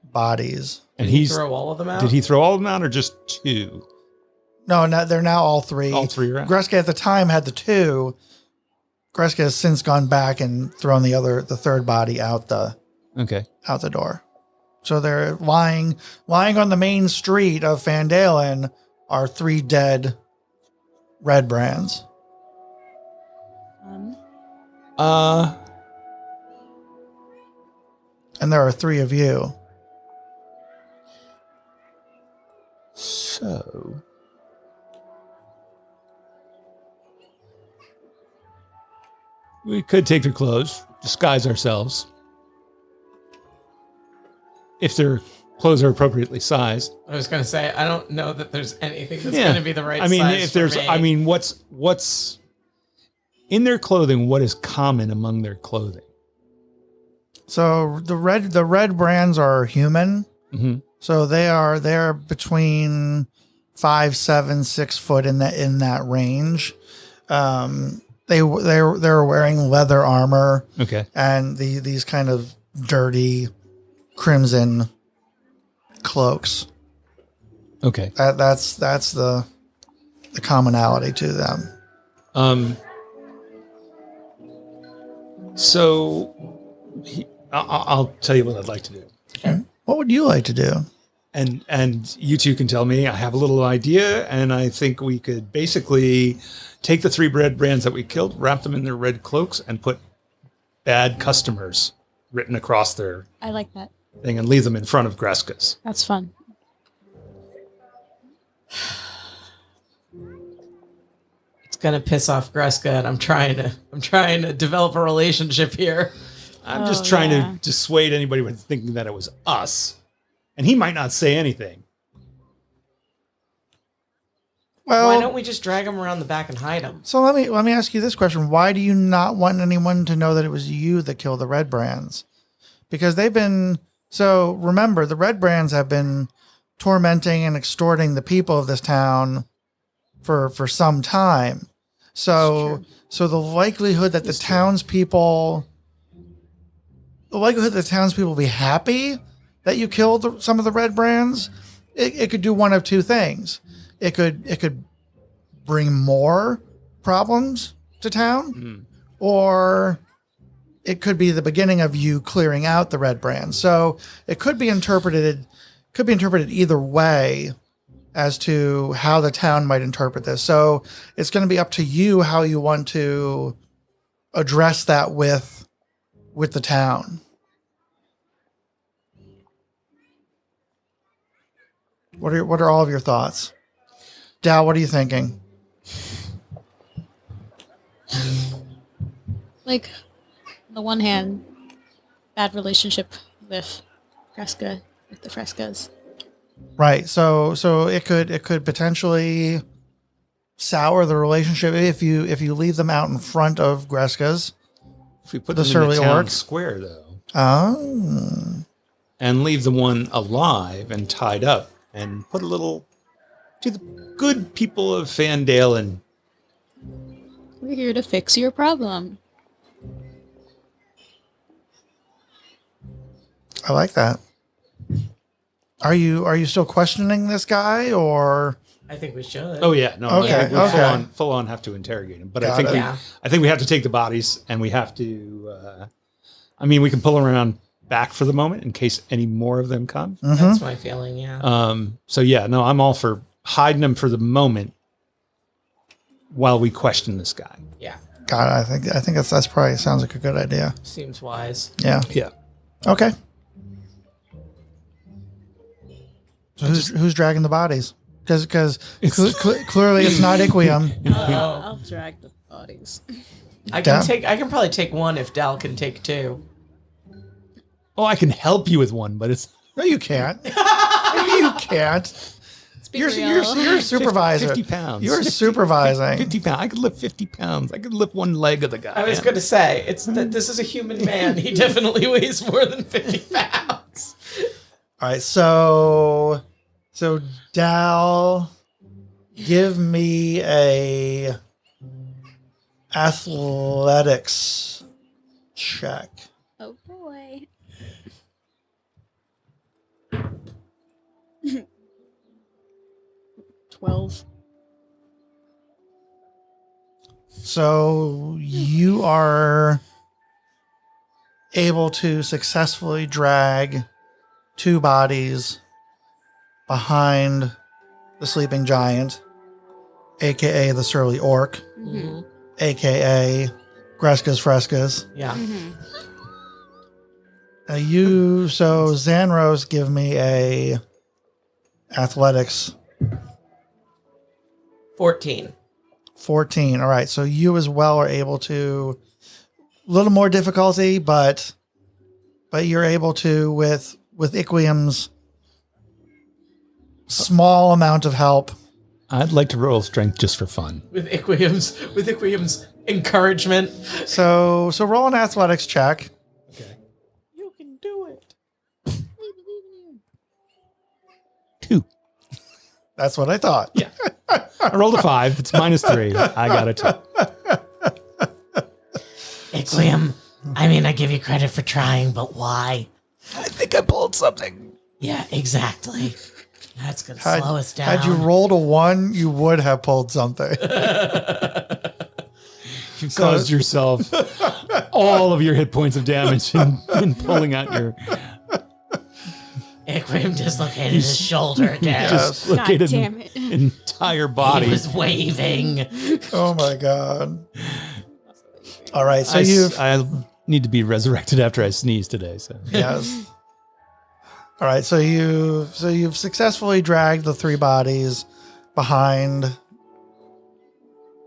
bodies. And Did he he's throw all of them out? did he throw all of them out or just 2? No, they're now all 3. All 3 are out. Greska at the time had the 2. Greska has since gone back and thrown the third body out the Okay. door. So they're lying on the main street of Phandalin are 3 dead red brands. And there are 3 of you. We could take their clothes, disguise ourselves. If their clothes are appropriately sized. I was gonna say I don't know that there's anything that's gonna be the right I mean, size if for there's, me. I mean, what's in their clothing? What is common among their clothing? So the red brands are human. Mm-hmm. So they're between 5, 7, 6 foot in that range. They're wearing leather armor. Okay. And these kind of dirty crimson cloaks. Okay. That's the commonality to them. So I'll tell you what I'd like to do. Okay. What would you like to do? And you two can tell me. I have a little idea, and I think we could basically take the 3 red brands that we killed, wrap them in their red cloaks, and put bad customers written across their I like that. thing and leave them in front of Greska's. That's fun. It's gonna piss off Greska, and I'm trying to develop a relationship here. I'm just trying to dissuade anybody from thinking that it was us. And he might not say anything. Well, Why don't we just drag him around the back and hide him? so let me ask you this question: why do you not want anyone to know that it was you that killed the red brands? Because they've been remember, the red brands have been tormenting and extorting the people of this town for some time. So the likelihood that the townspeople will be happy that you killed some of the red brands, it could do one of two things. It could bring more problems to town, or it could be the beginning of you clearing out the red brands. So it could be interpreted either way as to how the town might interpret this. So it's going to be up to you how you want to address that with the town. What are all of your thoughts? Dal, what are you thinking? Like, on the one hand, bad relationship with Freska, with the Freskas. Right. So it could potentially sour the relationship if you leave them out in front of Greska's. If we put The them in the surly town orc. square, though, Oh. and leave the one alive and tied up, and put a little to the good people of Phandalin. We're here to fix your problem. I like that. Are you still questioning this guy, or I think we should. Oh yeah, no, Okay, I think we okay. full on have to interrogate him. But Got I think it. I think we have to take the bodies, and we have to. I mean, we can pull them around back for the moment in case any more of them come. That's my feeling. Yeah. So yeah, no, I'm all for hiding them for the moment while we question this guy. Yeah. God, I think that's probably sounds like a good idea. Seems wise. Yeah. Yeah. Okay. So who's dragging the bodies? Because clearly it's not Iquium. I'll drag the bodies. I can probably take one if Dal can take two. Oh, I can help you with one, but it's No, you can't. You can't. You're a supervisor. 50 pounds. You're supervising. 50 pounds. I could lift 50 pounds. I could lift one leg of the guy. I was going to say this is a human man. He definitely weighs more than 50 pounds. All right, so Dal, give me a athletics check. Oh boy. $12. So you are able to successfully drag two bodies behind the sleeping giant, aka the surly orc, aka Greska's Freskas. Yeah. So Xanros, give me a athletics 14. 14. All right. So you as well are able to little more difficulty, but you're able to with Iquium's small amount of help. I'd like to roll strength just for fun. With Iquium's encouragement. So roll an athletics check. Okay. You can do it. 2. That's what I thought. Yeah. I rolled a 5. It's -3. I got a 2. Iquium, I mean, I give you credit for trying, but why? I think I pulled something. Yeah, exactly. That's going to slow us down. Had you rolled a 1, you would have pulled something. You caused yourself all of your hit points of damage in pulling out your... Iquium dislocated his shoulder again. Dislocated God damn it. entire body. He was waving. Oh my god. All right, so I need to be resurrected after I sneeze today. So yes. All right, so you've successfully dragged the 3 bodies behind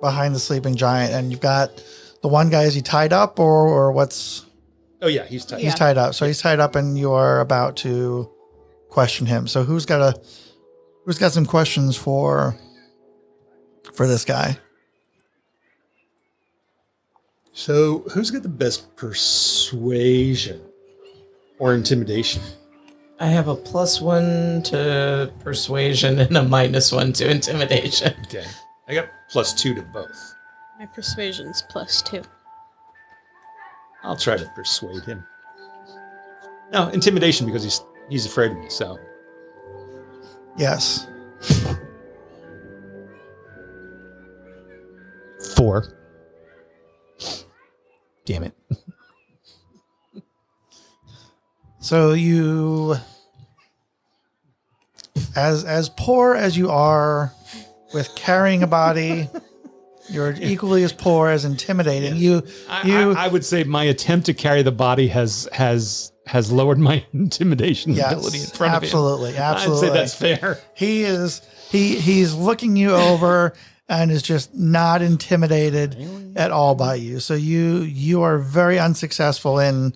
the sleeping giant, and you've got the one guy. Is he tied up or what's? Oh yeah, he's tight. He's tied up. So he's tied up, and you are about to question him. So who's got some questions for this guy? So who's got the best persuasion or intimidation? I have a +1 to persuasion and a -1 to intimidation. Okay, I got +2 to both. My persuasion's +2. I'll try to persuade him. No, intimidation because he's afraid of me. So Yes. 4. Damn it. So you, as poor as you are with carrying a body, you're equally as poor as intimidating. I would say my attempt to carry the body has lowered my intimidation ability in front absolutely, of him. absolutely. I'd say that's fair. He's looking you over and is just not intimidated at all by you. So you are very unsuccessful in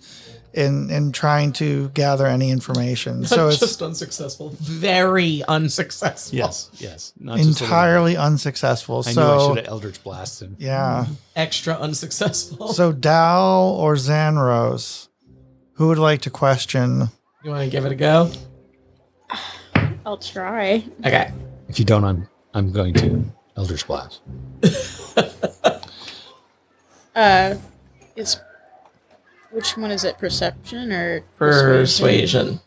trying to gather any information. So Not it's just unsuccessful, very unsuccessful. Yes. Not just entirely unsuccessful. I So knew I should have Eldritch Blast him. yeah. Extra unsuccessful. So Dal or Xanros, who would like to question? You want to give it a go? I'll try. Okay. If you don't, I'm going to Eldritch Blast. Which one is it? Perception or Persuasion.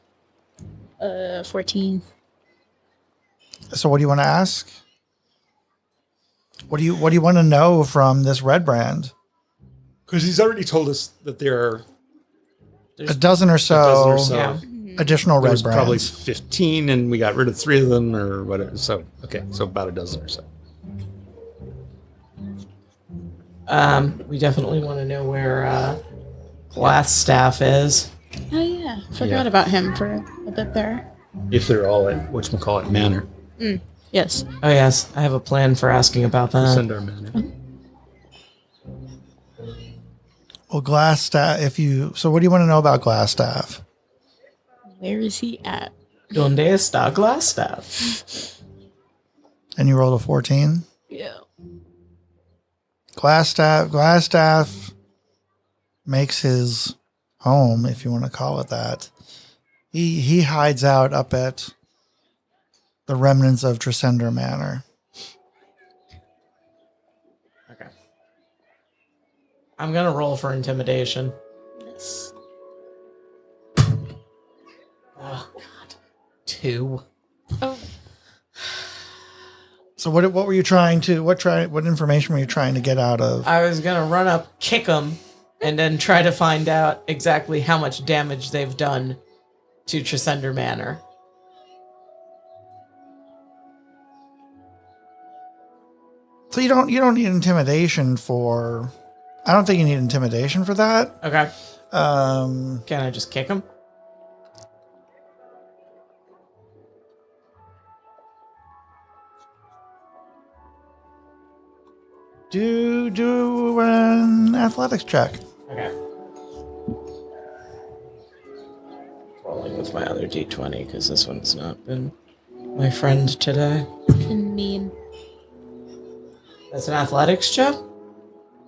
14. So what do you want to ask? What do you want to know from this Redbrand? Because he's already told us that there are A dozen or so, Yeah. additional there was Redbrands. probably 15, and we got rid of 3 of them, or whatever. So so about a dozen or so. We definitely want to know where Glassstaff is. Oh yeah, forgot Yeah. about him for a bit there. If they're all at whatchamacallit Manor, Yes. Oh yes, I have a plan for asking about that. Tresendar Manor. Well, Glassstaff. So what do you want to know about Glassstaff? Where is he at? Donde está Glassstaff? And you rolled a 14. Yeah. Glassstaff makes his home, if you want to call it that. He hides out up at the remnants of Tresendar Manor. Okay. I'm gonna roll for intimidation. Yes. Oh God. 2. Oh, So what were you trying to what information were you trying to get out of? I was gonna run up, kick them, and then try to find out exactly how much damage they've done to Tresendar Manor. So you don't need intimidation for. I don't think you need intimidation for that. Okay. Um, Can I just kick him? do an athletics check. Okay. another d20 because this one's not been my friend today. And mean. That's an athletics check?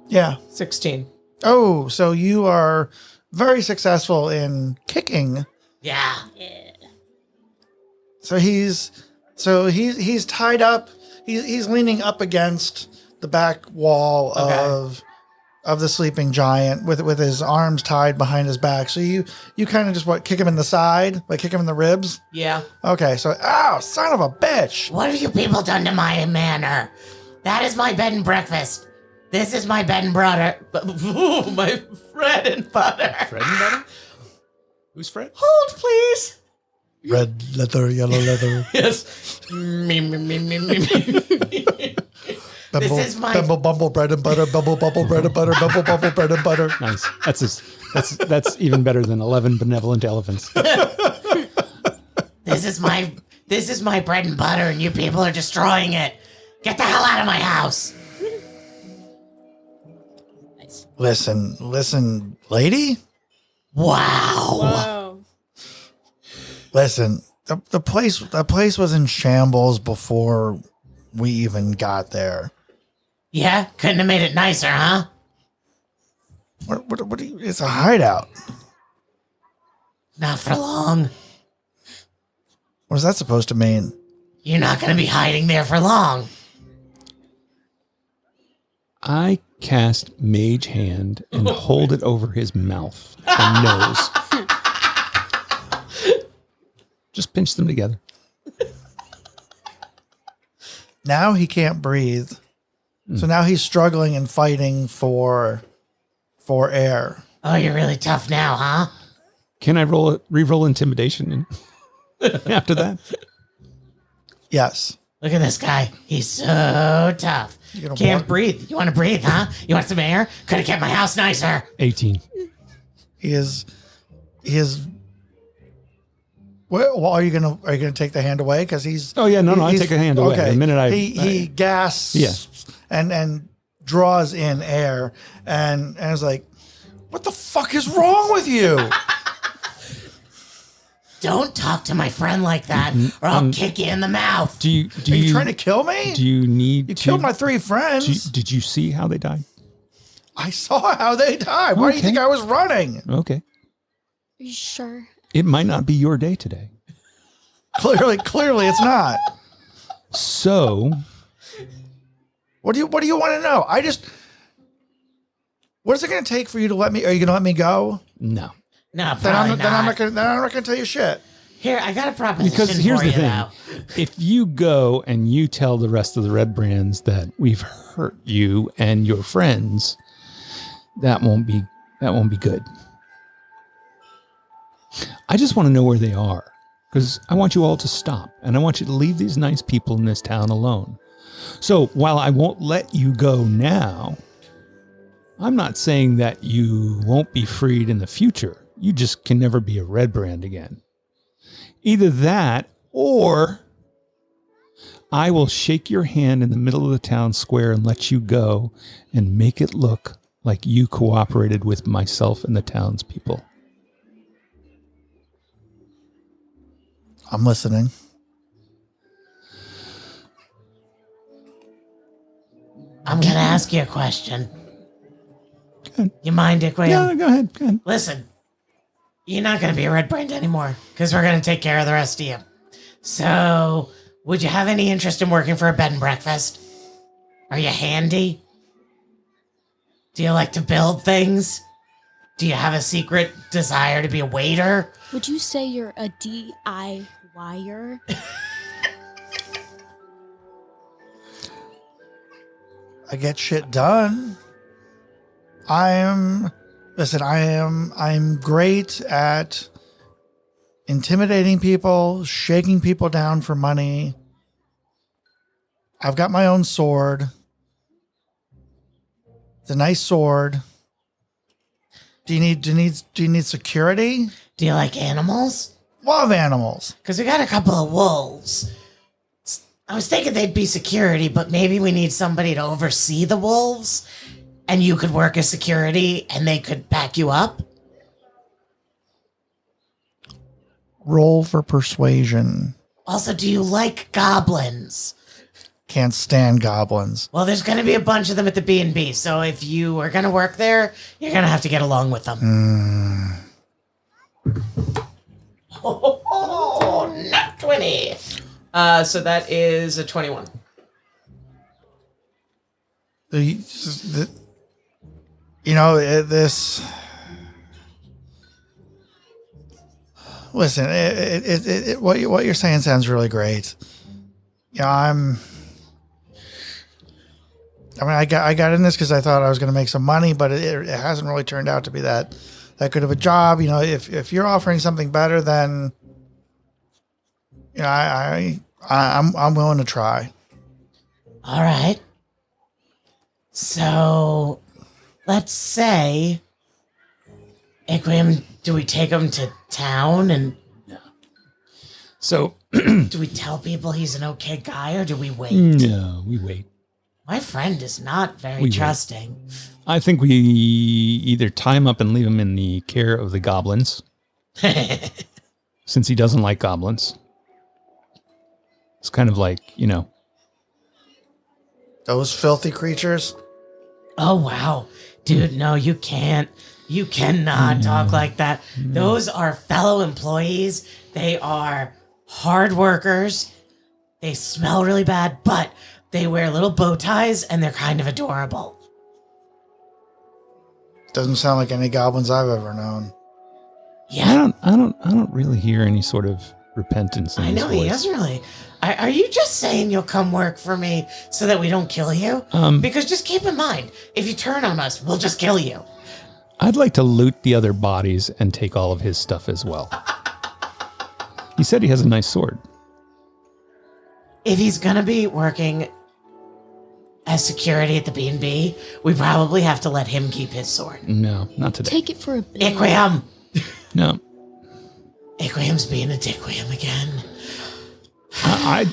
Yeah. 16. Oh, so you are very successful in kicking. Yeah. So he's tied up. He's leaning up against the back wall of the sleeping giant with his arms tied behind his back. So you kind of just kick him in the side, like kick him in the ribs. Yeah. Okay, so ow, son of a bitch. What have you people done to my manor? That is my bed and breakfast. This is my bed and butter. Ooh, my bread and butter. Fred and butter? Who's Fred? Hold, please. Red leather, yellow leather. Yes. Me. Bumble, This is my- bumble, bumble, bread and butter, bubble, bubble, bread and butter, bubble, bubble, bread and butter. Nice. That's even better than 11 benevolent elephants. This is my bread and butter, and you people are destroying it. Get the hell out of my house. Nice. Listen, lady. Wow. Wow. Listen, the place was in shambles before we even got there. Yeah, couldn't have made it nicer, huh? What do you, it's a hideout. Not for long. What is that supposed to mean? You're not going to be hiding there for long. I cast Mage Hand and hold it over his mouth and nose. Just pinch them together. Now he can't breathe. So now he's struggling and fighting for air. Oh, you're really tough now, huh? Can I re-roll intimidation after that? Yes. Look at this guy. He's so tough. You gonna Can't walk- breathe. You want to breathe, huh? You want some air? Could have kept my house nicer. 18. He is. Well, are you gonna take the hand away? Because he's. Oh, yeah, no, I he's- take a hand away. Okay. The minute he gasps. Yeah. And draws in air and is like, "What the fuck is wrong with you?" Don't talk to my friend like that, or I'll kick you in the mouth. Do you Are you trying to kill me? Do you need You to, killed my three friends. did you see how they died? I saw how they died. Why do you Okay. think I was running? Okay. Are you sure? It might not be your day today. Clearly, it's not. So, What do you want to know? What is it going to take for you to let me? Are you going to let me go? no. No, Then probably I'm not. not going to tell you shit. Here, I got a proposition Because here's for the you, thing. though. If you go and you tell the rest of the Redbrands that we've hurt you and your friends, that won't be good. I just want to know where they are, because I want you all to stop, and I want you to leave these nice people in this town alone. So while I won't let you go now, I'm not saying that you won't be freed in the future. You just can never be a Redbrand again. Either that, or I will shake your hand in the middle of the town square and let you go and make it look like you cooperated with myself and the townspeople. I'm listening. I'm going to ask you a question. ahead. You mind, Dick William? Yeah, go ahead. Go ahead. Listen, you're not going to be a Redbrand anymore because we're going to take care of the rest of you. So, would you have any interest in working for a bed and breakfast? Are you handy? Do you like to build things? Do you have a secret desire to be a waiter? Would you say you're a DIYer? I get shit done. I'm great at intimidating people, shaking people down for money. I've got my own sword. It's a nice sword. Do you need security? Do you like animals? Love animals. Because we got a couple of wolves. I was thinking they'd be security, but maybe we need somebody to oversee the wolves, and you could work as security, and they could back you up. Roll for persuasion. Also, do you like goblins? Can't stand goblins. Well, there's going to be a bunch of them at the B&B, so if you are going to work there, you're going to have to get along with them. Oh, not 20. So that is a 21. This. Listen, what you're saying sounds really great. Yeah, I got in this because I thought I was going to make some money, but it hasn't really turned out to be that good of a job. If you're offering something better, then I'm willing to try. All right. So, let's say, Equium, do we take him to town and So, do we tell people he's an okay guy or do we wait? no, we wait. My friend is not very We wait. trusting. I think we either tie him up and leave him in the care of the goblins, since he doesn't like goblins. It's kind of like, Those filthy creatures. Oh, wow. Dude, no, you can't. You cannot talk like that. Those are fellow employees. They are hard workers. They smell really bad, but they wear little bow ties and they're kind of adorable. Doesn't sound like any goblins I've ever known. Yeah, I don't really hear any sort of repentance in I his know voice. he is really. Are you just saying you'll come work for me so that we don't kill you? Because just keep in mind, if you turn on us, we'll just kill you. I'd like to loot the other bodies and take all of his stuff as well. He said he has a nice sword. If he's gonna be working as security at the B&B, we probably have to let him keep his sword. No, not today. Take it for a bit. Equium! No. Equium's being a dickwium again. I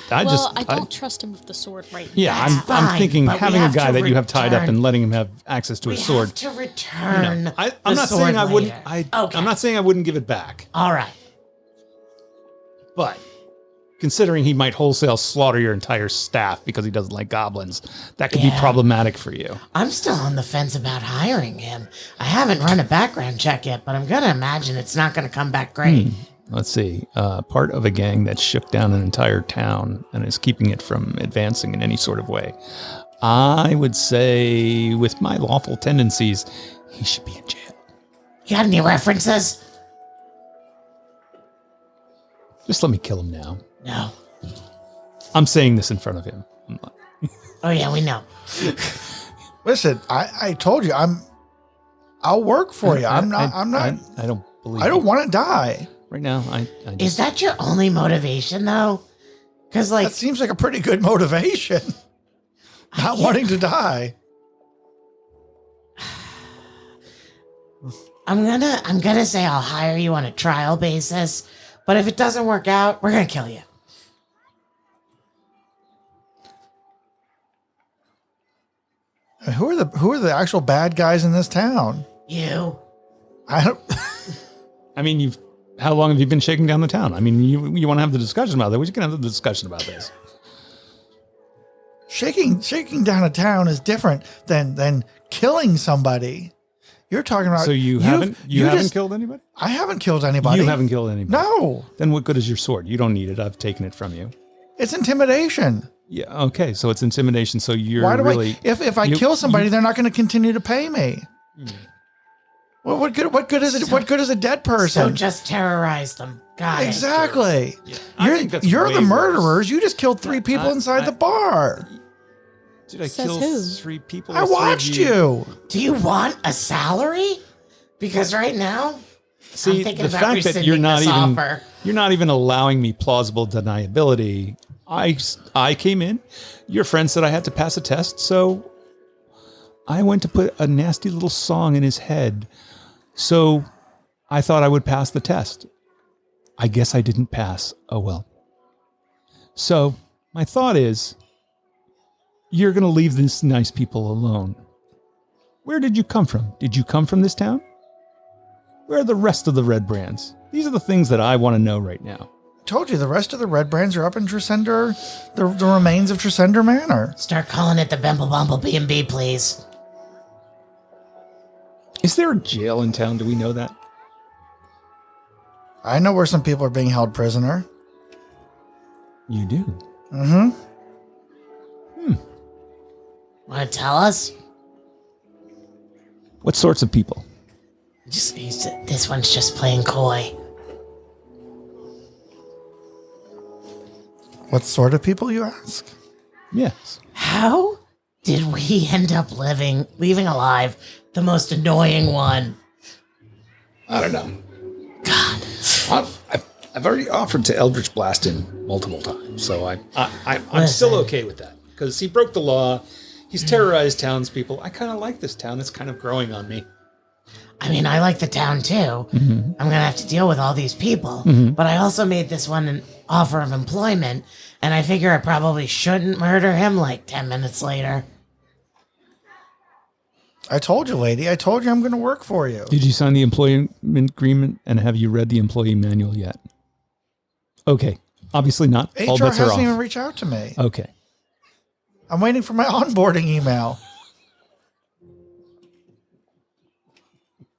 don't trust him with the sword right now. Yeah, That's I'm fine, thinking but we having a have guy to that you have tied up return- and letting him have access to We a sword. have to return I'm the not sword saying I wouldn't. later. Okay. I'm not saying I wouldn't give it back, All right. but considering he might wholesale slaughter your entire staff because he doesn't like goblins, that could be Yeah. problematic for you. I'm still on the fence about hiring him. I haven't run a background check yet, but I'm going to imagine it's not going to come back great. Let's see. Part of a gang that shook down an entire town and is keeping it from advancing in any sort of way. I would say, with my lawful tendencies, he should be in jail. You got any references? Just let me kill him now. No. I'm saying this in front of him. I'm not- Oh, yeah, we know. Listen, I told you I'll work for you. I'm not. I don't believe. I don't you. want to die. Right now. I Is just, that your only motivation, though? Because, like, That seems like a pretty good motivation. Not wanting to die. I'm gonna say I'll hire you on a trial basis, but if it doesn't work out, we're gonna kill you. Who are the actual bad guys in this town? You. I don't. I mean, how long have you been shaking down the town? I mean, you want to have the discussion about that? We can have the discussion about this. Shaking down a town is different than killing somebody. You're talking about. So you haven't killed anybody? I haven't killed anybody. You haven't killed anybody. No, Then what good is your sword? You don't need it. I've taken it from you. it's intimidation. Yeah. Okay. So it's intimidation. So you're Why do really. If I kill somebody, they're not going to continue to pay me. Well, what good is it? What good is a dead So person? just terrorize them. Got it. Exactly. I think that's You're way the murderers. worse. You just killed three people inside the bar. Did I Says kill who? 3 people? I or 3 of watched you. Do you want a salary? Because right now, See, I'm thinking the about fact that rescinding you're not this even offer. you're not even allowing me plausible deniability. I came in. Your friend said I had to pass a test, so I went to put a nasty little song in his head. So I thought I would pass the test. I guess I didn't pass. Oh well. So my thought is, you're going to leave these nice people alone. Where did you come from? Did you come from this town? Where are the rest of the Redbrands? These are the things that I want to know right now. Told you, the rest of the Redbrands are up in Tresendar, the remains of Tresendar Manor. Start calling it the Bimble Bumble B&B, please. Is there a jail in town? Do we know that? I know where some people are being held prisoner. You do? Mm-hmm. Want to tell us? What sorts of people? This one's just playing coy. What sort of people, you ask? Yes. How did we end up leaving alive the most annoying one? I don't know. God. I've already offered to Eldritch Blast him multiple times, so I'm still okay with that. Because he broke the law. He's terrorized townspeople. I kind of like this town. It's kind of growing on me. I mean, I like the town too. Mm-hmm. I'm going to have to deal with all these people. But I also made this one an offer of employment, and I figure I probably shouldn't murder him like 10 minutes later. I told you, lady. I told you I'm going to work for you. Did you sign the employment agreement, and have you read the employee manual yet? Okay. Obviously not. All HR bets are hasn't off. even reached out to me. Okay. I'm waiting for my onboarding email.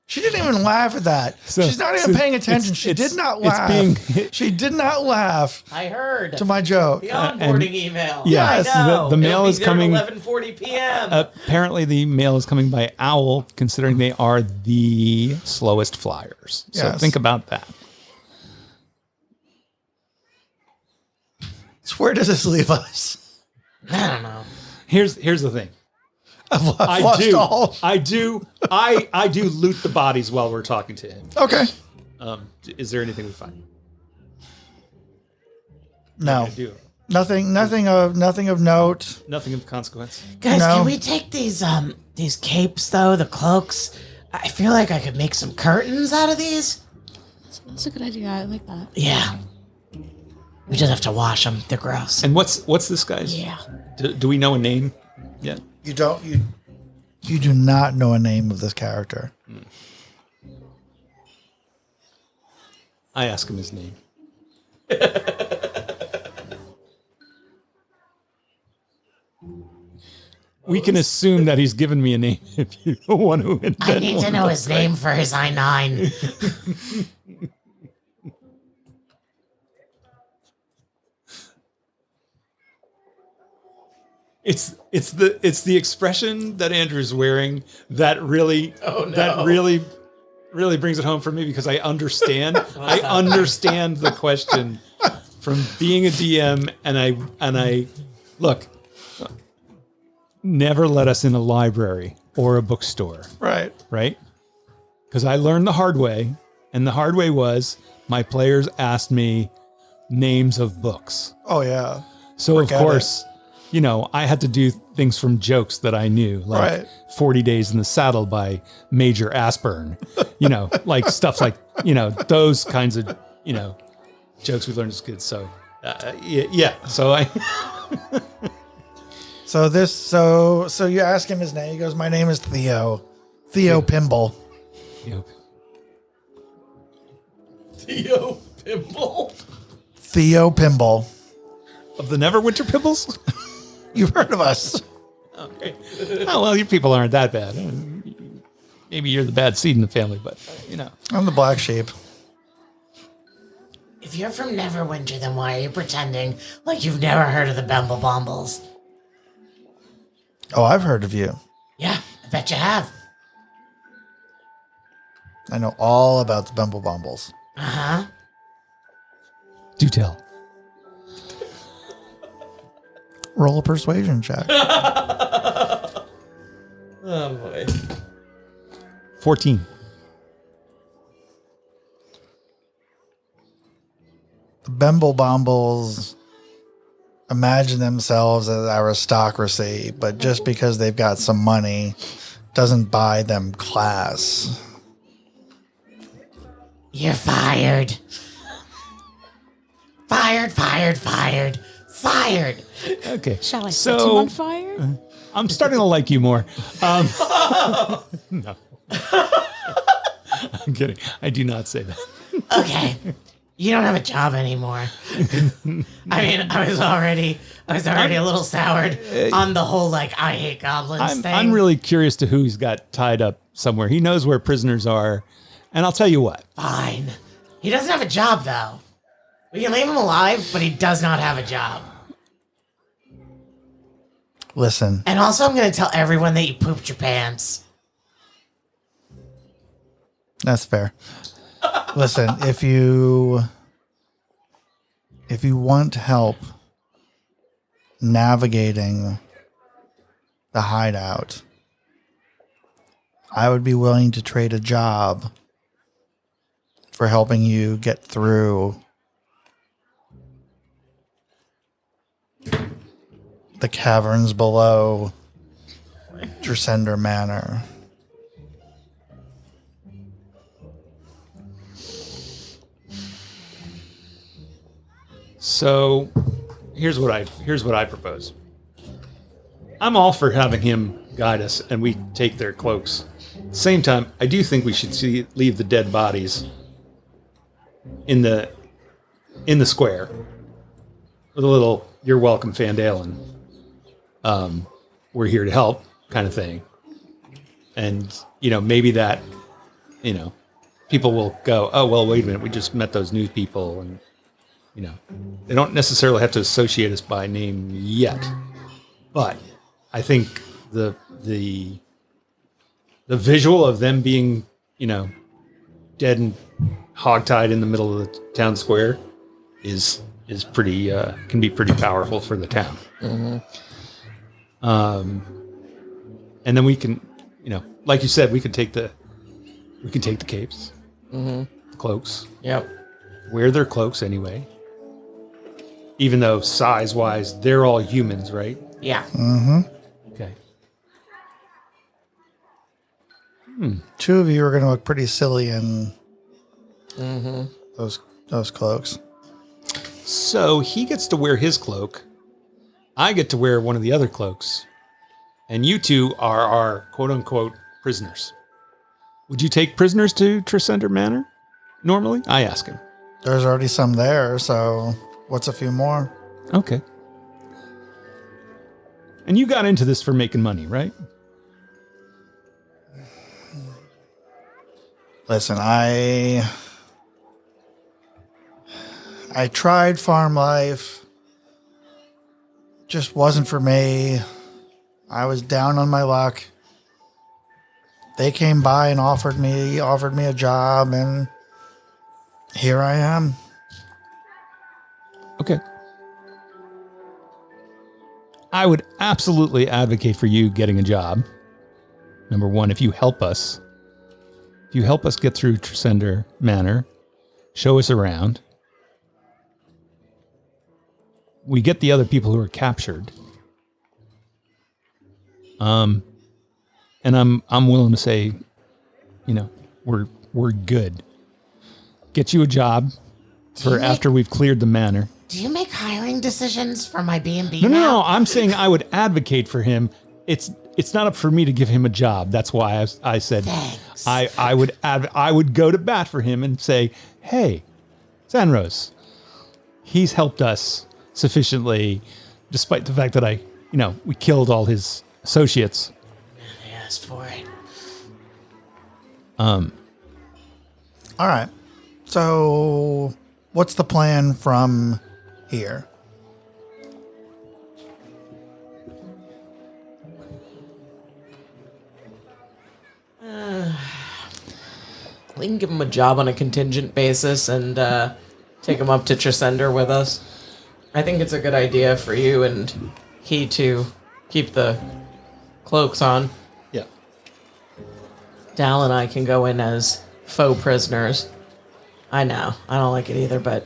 She didn't even laugh at that. So- She's not even so paying attention. She it's- did not it's laugh. She did not laugh I heard. to my joke. The and- onboarding email. Yes, I know. the mail It'll be is there coming- at 11:40 p.m. Apparently, the mail is coming by owl, considering they are the slowest flyers. So Yes. think about that. So where does this leave us? I don't know. Here's the thing. I've I lost do all. I do loot the bodies while we're talking to him. Okay. Is there anything we find? No. I do. Nothing of note. Nothing of consequence. Guys, No. can we take these capes though, the cloaks? I feel like I could make some curtains out of these. That's a good idea. I like that. Yeah. We just have to wash them. They're gross. And what's this guy's? Yeah. Do we know a name yet? You do not know a name of this character. I ask him his name. We can assume that he's given me a name if you don't want to invent I need to one. know his name for his I-9. It's the expression that Andrew's wearing that really really brings it home for me, because I understand the question from being a DM, and I look, never let us in a library or a bookstore, Right. right? Because I learned the hard way, and the hard way was my players asked me names of books. Oh yeah. So Forget of course, I had to do things from jokes that I knew, like Right. 40 Days in the Saddle by Major Aspern, like stuff like, those kinds of, jokes we learned as kids. So, yeah. So So you ask him his name. He goes, "My name is Theo. Theo Pimble." Theo Pimble. Theo Pimble. of the Neverwinter Pibbles? You've heard of us. Okay. Oh, well, you people aren't that bad. Maybe you're the bad seed in the family, but, I'm the black sheep. If you're from Neverwinter, then why are you pretending like you've never heard of the Bumble Bumbles? Oh, I've heard of you. Yeah, I bet you have. I know all about the Bumble Bumbles. Uh-huh. Do tell. Roll a persuasion check. Oh, boy. 14. The Bumble Bumbles imagine themselves as aristocracy, but just because they've got some money doesn't buy them class. You're fired. Fired. Okay. Shall I set him on fire? I'm starting to like you more. No. I'm kidding. I do not say that. Okay. You don't have a job anymore. I mean, I was already a little soured on the whole, like, I hate goblins thing. I'm really curious to who's got tied up somewhere. He knows where prisoners are. And I'll tell you what. Fine. He doesn't have a job, though. We can leave him alive, but he does not have a job. Listen. And also, I'm going to tell everyone that you pooped your pants. That's fair. Listen, if you want help navigating the hideout, I would be willing to trade a job for helping you get through the caverns below Tresendar Manor. So here's what I propose. I'm all for having him guide us and we take their cloaks. At the same time, I do think we should leave the dead bodies in the square with a little "You're welcome, Phandalin. We're here to help" kind of thing. And maybe that people will go, "Oh well, wait a minute, we just met those new people," and they don't necessarily have to associate us by name yet. But I think the visual of them being dead and hogtied in the middle of the town square is pretty can be pretty powerful for the town. Mm-hmm. And then we can, like you said, we could take the capes, Mm-hmm. the cloaks, Yep. wear their cloaks anyway. Even though size-wise, they're all humans, right? Yeah. Mm-hmm. Okay. Two of you are going to look pretty silly in Mm-hmm. those cloaks. So he gets to wear his cloak. I get to wear one of the other cloaks. And you two are our quote-unquote prisoners. Would you take prisoners to Tresendar Manor normally? I ask him. There's already some there, so what's a few more? Okay. And you got into this for making money, right? Listen, I tried farm life. Just wasn't for me. I was down on my luck. They came by and offered me a job, and here I am. Okay. I would absolutely advocate for you getting a job. Number one, if you help us get through Tresendar Manor, show us around. We get the other people who are captured. And I'm willing to say, we're good. Get you a job for after we've cleared the manor. Do you make hiring decisions for my B&B No, now? I'm saying I would advocate for him. It's not up for me to give him a job. That's why I said Thanks. I would go to bat for him and say, hey, Zanrose, he's helped us sufficiently, despite the fact that we killed all his associates. I asked for it. All right. So, what's the plan from here? We can give him a job on a contingent basis and take him up to Tresendar with us. I think it's a good idea for you and he to keep the cloaks on. Yeah. Dal and I can go in as faux prisoners. I know, I don't like it either, but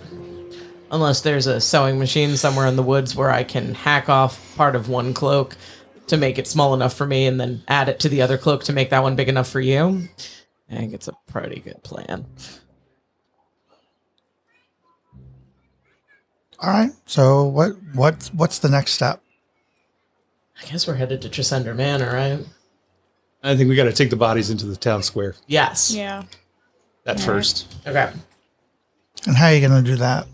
unless there's a sewing machine somewhere in the woods where I can hack off part of one cloak to make it small enough for me and then add it to the other cloak to make that one big enough for you, I think it's a pretty good plan. All right. So, what's the next step? I guess we're headed to Tresendar Manor, right? I think we got to take the bodies into the town square. Yes. Yeah. that first. Okay. And how are you going to do that?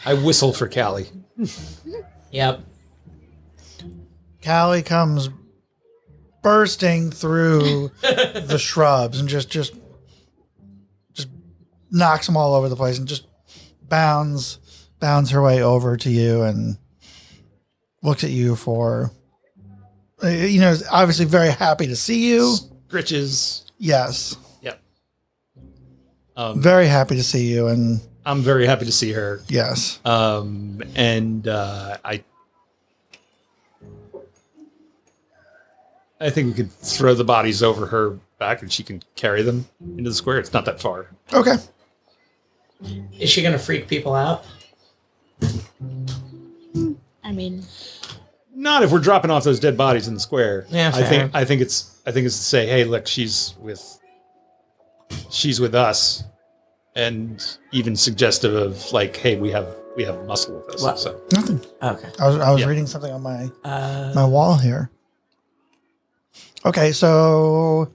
I whistle for Callie. Yep. Callie comes bursting through the shrubs and just knocks them all over the place and just bounds her way over to you and looks at you for, is obviously very happy to see you. Scritches. Yes. Yep. Very happy to see you. And I'm very happy to see her. yes. I think we could throw the bodies over her back and she can carry them into the square. It's not that far. Okay. Is she gonna freak people out? I mean, Not if we're dropping off those dead bodies in the square. Yeah, fair. I think it's to say, hey, look, she's with us, and even suggestive of like, hey, we have muscle with us. What? So Nothing. Okay. I was Yeah. reading something on my Uh, wall here. Okay, so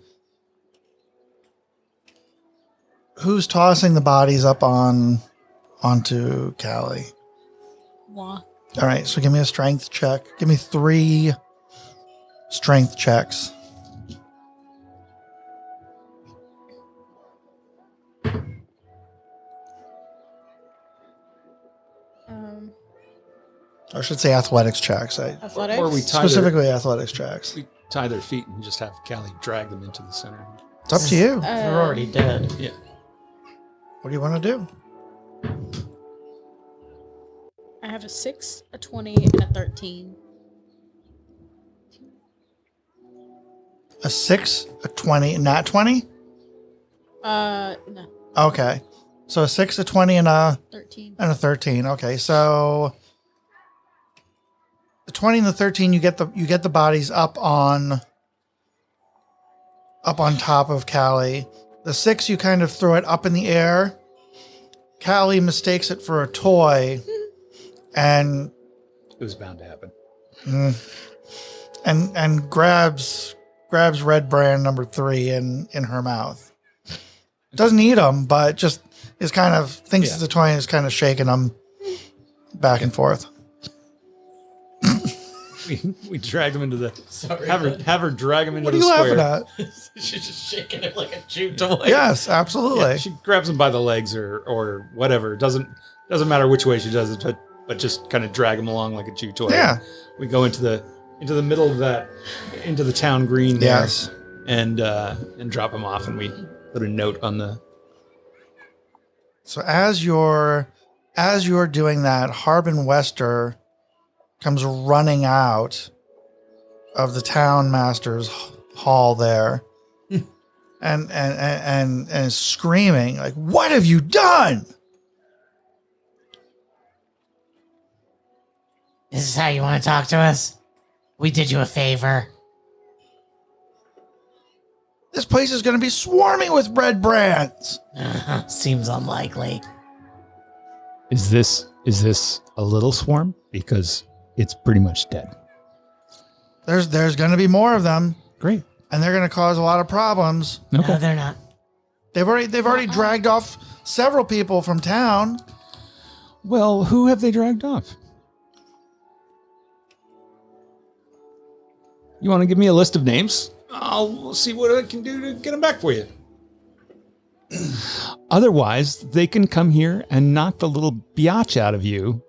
who's tossing the bodies up onto Callie? wah. All right, so give me a strength check. Give me 3 strength checks. I should say athletics checks. Athletics. or we tie Specifically athletics checks. we tie their feet and just have Callie drag them into the center. It's up to you. you're already dead. Yeah. What do you want to do? I have a 6, a 20, and a 13. A 6, a 20, not 20? No, Okay. So a 6, a 20, and a 13. 13. Okay, so the 20 and the 13, you get the bodies up on top of Callie. The 6, you kind of throw it up in the air. Callie mistakes it for a toy, and It was bound to happen. and grabs Redbrand number 3 in her mouth. Doesn't eat them, but just is kind of thinks Yeah. it's a toy and is kind of shaking them back and forth. We drag them into the Sorry. have her drag them into What are the you square. laughing at? She's just shaking it like a chew toy. Yes, absolutely. Yeah, she grabs them by the legs or whatever. It doesn't matter which way she does it, but just kind of drag them along like a chew toy. Yeah. We go into the middle of that, into the town green there, Yes. and drop them off, and we put a note on the. So as you're doing that, Harbin Wester comes running out of the town master's hall there, and is screaming like, "What have you done?" This is how you want to talk to us? We did you a favor. This place is going to be swarming with Redbrands. Seems unlikely. Is this a little swarm? Because it's pretty much dead. There's going to be more of them, Great. and they're going to cause a lot of problems. No, Okay. they're not. They've already dragged off several people from town. Well, who have they dragged off? You want to give me a list of names? I'll see what I can do to get them back for you. Otherwise, they can come here and knock the little biatch out of you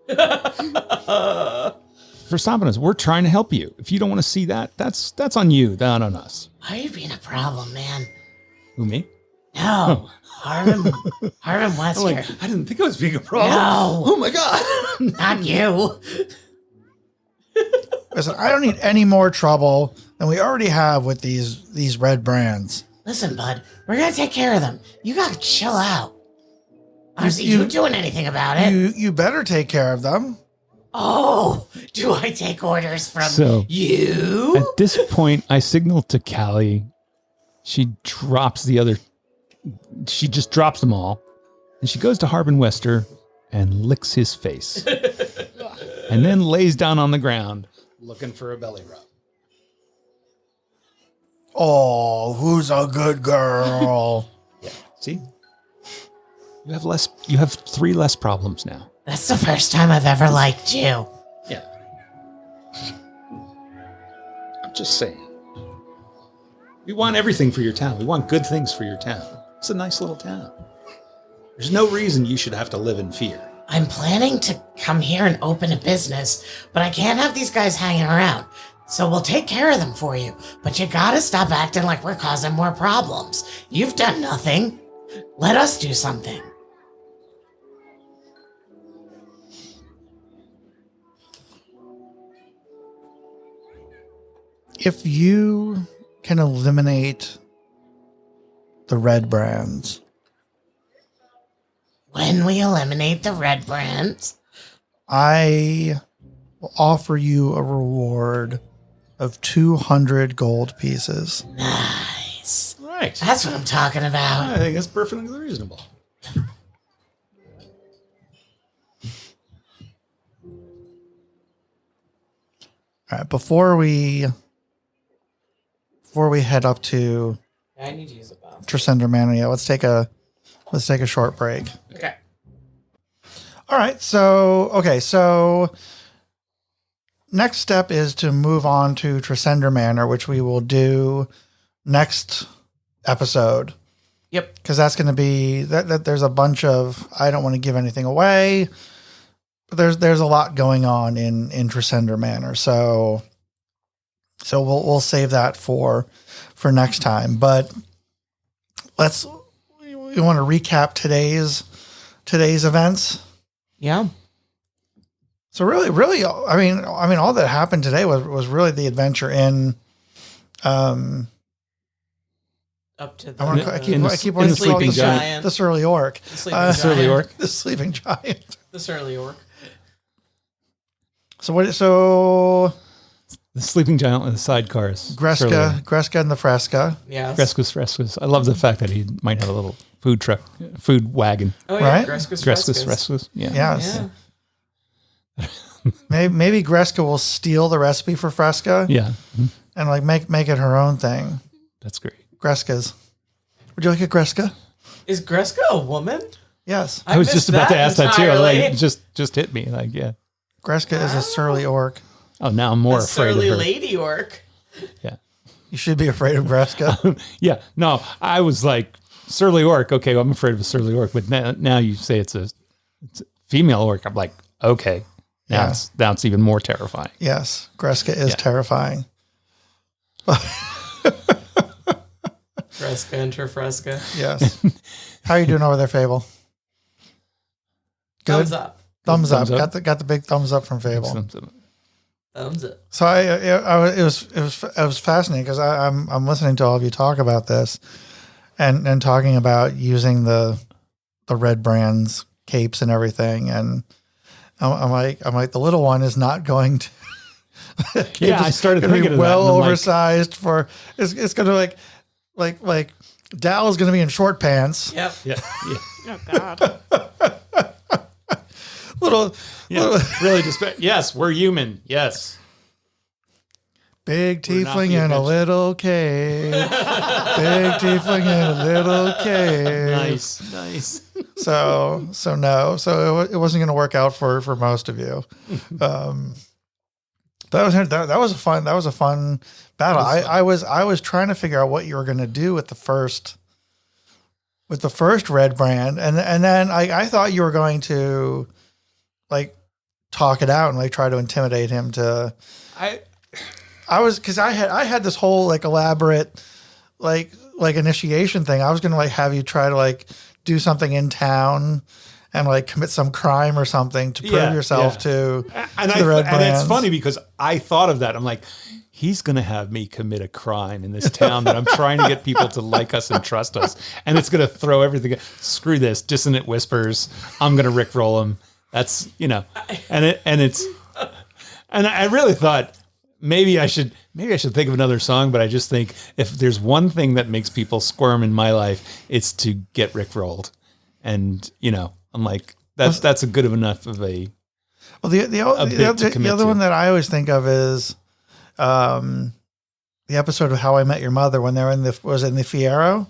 for stopping us. We're trying to help you. If you don't want to see that, that's on you, not on us. Why are you being a problem, man? Who, me? No. Harvin I'm Wester. like, I didn't think I was being a problem. No. Oh my God. Not you. Listen, I don't need any more trouble than we already have with these Redbrands. Listen, bud. We're going to take care of them. You got to chill out. Honestly, You- you doing anything about it? You better take care of them. Oh, do I take orders from So- you? At this point, I signal to Callie. She just drops them all. And she goes to Harbin Wester and licks his face. And then lays down on the ground looking for a belly rub. Oh, who's a good girl? See? You have 3 less problems now. That's the first time I've ever liked you. Yeah. I'm just saying. We want everything for your town. We want good things for your town. It's a nice little town. There's no reason you should have to live in fear. I'm planning to come here and open a business, but I can't have these guys hanging around. So we'll take care of them for you. But you gotta stop acting like we're causing more problems. You've done nothing. Let us do something. If you can eliminate the Redbrands, When we eliminate the Redbrands, I will offer you a reward of 200 gold pieces. nice. Right. That's what I'm talking about. I think that's perfectly reasonable. All right, before we head up to I need to use a bow. Tresendar Manor, yeah, let's take a short break. Okay. All right, so next step is to move on to Tresendar Manor, which we will do next episode. Yep. Because that's going to be that there's a bunch of, I don't want to give anything away, but there's a lot going on in Tresendar Manor. So we'll save that for next time. But we want to recap today's events. Yeah. So really, I mean, all that happened today was really the adventure in, Up to the, I keep in wanting the to call it sleeping the Surly Orc. The sleeping Surly giant. Orc. The sleeping giant. The surly orc. So The sleeping giant with the sidecars. Greska and the Freska. Yes. Frescas. I love the fact that he might have a little food wagon. Oh yeah. Right? Greska's Frescas. Yeah. Yes. Yeah. Maybe Greska will steal the recipe for Freska Yeah. and like make it her own thing. That's great. Greska's. Would you like a Greska? Is Greska a woman? Yes. I was missed just about to ask that too. entirely. Like, just hit me. Like, yeah. Greska is a surly orc. Oh, now I'm more A afraid of surly her. lady orc. Yeah. You should be afraid of Greska. Yeah. No, I was like, surly orc. Okay, well, I'm afraid of a surly orc. But now you say it's a female orc. I'm like, okay. Now it's even more terrifying. Yes. Greska is terrifying. Freska and Fresca. Yes. How are you doing over there, Fable? Good. Thumbs up. Thumbs up. Thumbs up. Got the big thumbs up from Fable. Thumbs up. So it was fascinating because I'm listening to all of you talk about this, and talking about using the Redbrand's capes and everything, and I'm like the little one is not going to. Yeah, I started gonna thinking be of that, well and I'm like- oversized for it's going to like Dal is going to be in short pants. Yep. Yeah. Oh God. Little Really just, yes, we're human. Yes. big We're not tiefling the in a adventure. little cave. Big tiefling in a little cave. Nice. So it wasn't going to work out for most of you. That was a fun battle. I was trying to figure out what you were going to do with the first Redbrand, and then I thought you were going to like talk it out and like try to intimidate him to. I had this whole like elaborate like initiation thing. I was going to like have you try to like do something in town and like commit some crime or something to prove yourself to the Redbrands. And it's funny because I thought of that. I'm like, he's going to have me commit a crime in this town that I'm trying to get people to like us and trust us. And it's going to throw everything. Screw this. Dissonant whispers. I'm going to rickroll him. That's, and I really thought maybe I should think of another song, but I just think if there's one thing that makes people squirm in my life, it's to get rickrolled. And, I'm like, that's a good enough of a. Well, the other one that I always think of is the episode of How I Met Your Mother when they're in the Fiero.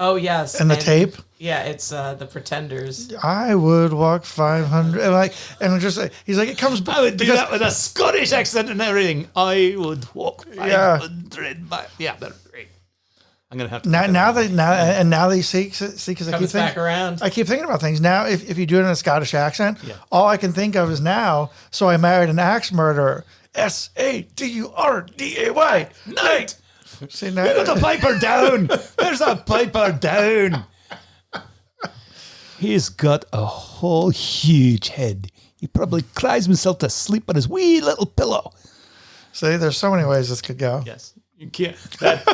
Oh yes, and the tape. Yeah, it's the Pretenders. I would walk 500, and just he's like, it comes. I would do that with a Scottish accent and everything. I would walk 500 miles. Yeah, that's great. I'm gonna have to now that you see because Comes back around. I keep thinking about things now. If you do it in a Scottish accent, all I can think of is now. So I married an axe murderer. SADURDAY night. See now, got the piper down. There's a piper down. He's got a whole huge head. He probably cries himself to sleep on his wee little pillow. See, there's so many ways this could go. Yes, you can't.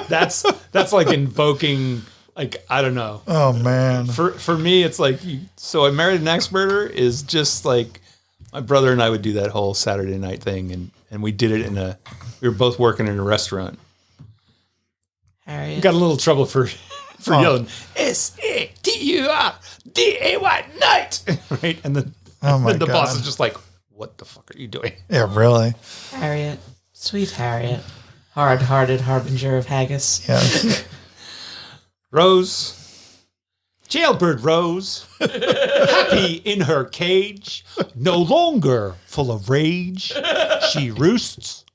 That's like invoking. Like, I don't know. Oh man. For me, it's like so. I married an axe murderer is just like my brother and I would do that whole Saturday night thing, and we did it we were both working in a restaurant. Harriet. We got a little trouble for yelling SADURDAY night, right? And then the boss is just like, "What the fuck are you doing?" Yeah, really. Harriet, sweet Harriet, hard-hearted harbinger of haggis. Yes. Rose, jailbird Rose, happy in her cage, no longer full of rage, she roosts.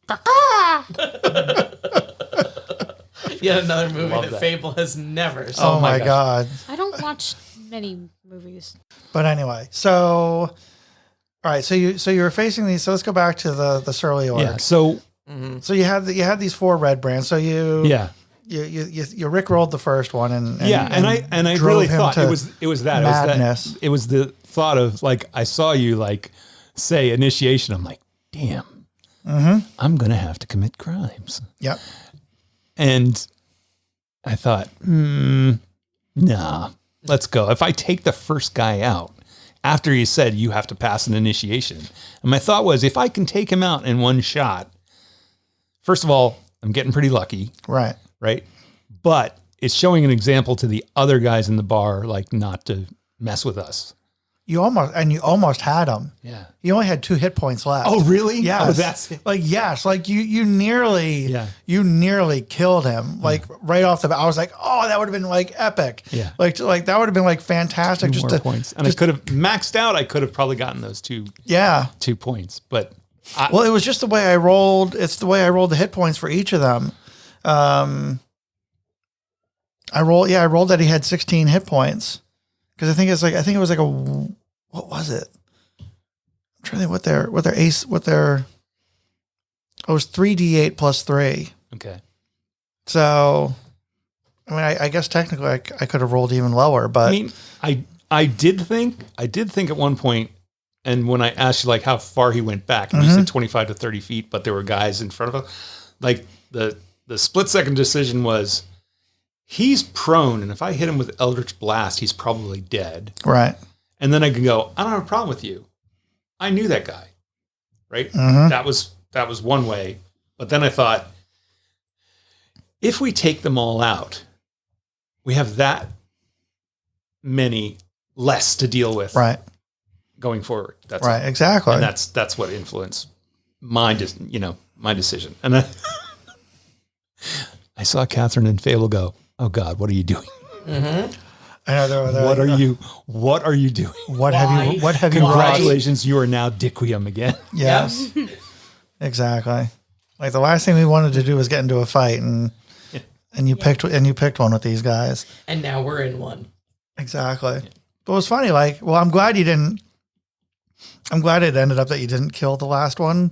Yet another movie Love that that. Fable has never seen. Oh my God. I don't watch many movies. But anyway, so all right, so you were facing these. So let's go back to the surly orc. Yeah. So So you had these 4 red brands. So you rickrolled the first one and I drove really him thought to it was that madness. It was the thought of like I saw you like say initiation. I'm like, damn, I'm gonna have to commit crimes. Yep. And I thought, nah, let's go. If I take the first guy out after he said you have to pass an initiation, and my thought was if I can take him out in one shot, first of all, I'm getting pretty lucky. Right. Right. But it's showing an example to the other guys in the bar, like not to mess with us. You almost had him. Yeah. You only had 2 hit points left. Oh, really? Yes. Oh, that's it. Like you nearly killed him. Like right off the bat. I was like, oh, that would have been like epic. Yeah. Like that would have been like fantastic. 2 more points. And I could have maxed out. I could have probably gotten those 2 points. But well, it was just the way I rolled. It's the way I rolled the hit points for each of them. I rolled that he had 16 hit points. Because I think it was like what was it? I'm trying to think it was 3d8 plus 3. okay. So, I mean, I guess technically I could have rolled even lower, but I mean, I did think at one point, and when I asked you like how far he went back, and you said 25 to 30 feet, but there were guys in front of him, like the split second decision was he's prone, and if I hit him with Eldritch Blast, he's probably dead. right. And then I can go, I don't have a problem with you. I knew that guy, right? That was one way. But then I thought, if we take them all out, we have that many less to deal with Right. going forward. That's Right. Exactly. And that's what influenced my decision. And then I saw Catherine and Fable go, oh God, what are you doing? I know they're What are you doing? What have you wrought? Congratulations, you are now Diquium again. Yes. Exactly. Like the last thing we wanted to do was get into a fight and you picked one with these guys. And now we're in one. Exactly. But it was funny, like, well, I'm glad it ended up that you didn't kill the last one.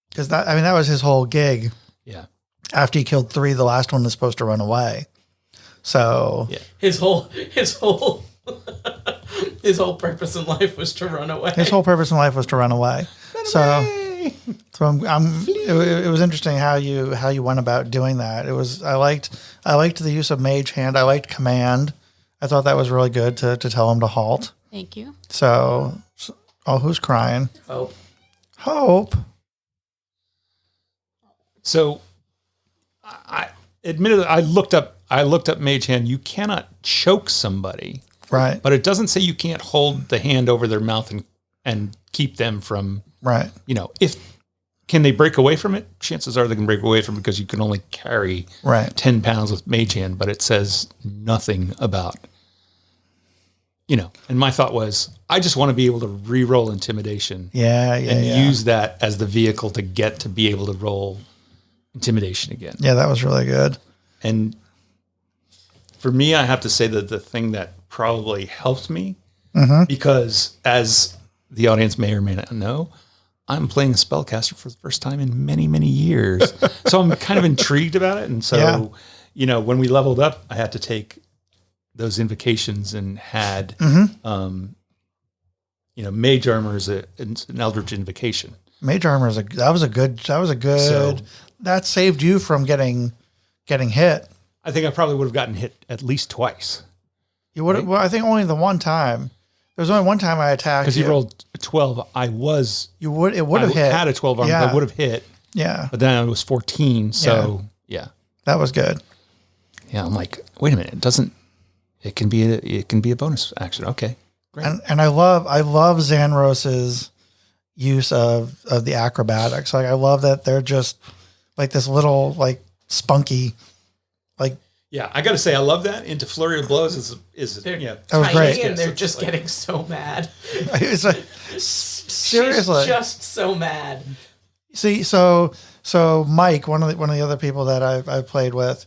Because that was his whole gig. Yeah. After he killed 3, the last one was supposed to run away. So His whole purpose in life was to run away. his whole purpose in life was to run away. So it was interesting how you went about doing that. I liked the use of Mage Hand. I liked Command. I thought that was really good to tell him to halt. Thank you. So who's crying? Hope. So I admittedly I looked up Mage Hand. You cannot choke somebody. Right. But it doesn't say you can't hold the hand over their mouth and keep them from Right. if can they break away from it? Chances are they can break away from it because you can only carry Right. 10 pounds with mage hand, but it says nothing about, and my thought was, I just want to be able to re-roll intimidation and use that as the vehicle to get to be able to roll intimidation again. Yeah, that was really good. And for me, I have to say that the thing that probably helped me, because as the audience may or may not know, I'm playing a spellcaster for the first time in many, many years. So I'm kind of intrigued about it. And so, when we leveled up, I had to take those invocations and had, mage armor is an eldritch invocation. Mage armor that was a good. So, that saved you from getting hit. I think I probably would have gotten hit at least twice. You would. Right? Well, I think only the one time. There was only one time I attacked. Because you rolled a 12. It would have hit. Had a 12 armor. I would have hit. Yeah. But then I was 14. So yeah. That was good. Yeah. I'm like, wait a minute. It can be a bonus action. Okay. Great. And I love Xanros's use of the acrobatics. Like I love that they're just like this little like spunky, like. Yeah, I got to say, I love that. Into flurry of blows is that was great. And they're just getting so mad. It's like, seriously, she's just so mad. See, so Mike, one of the other people that I've played with,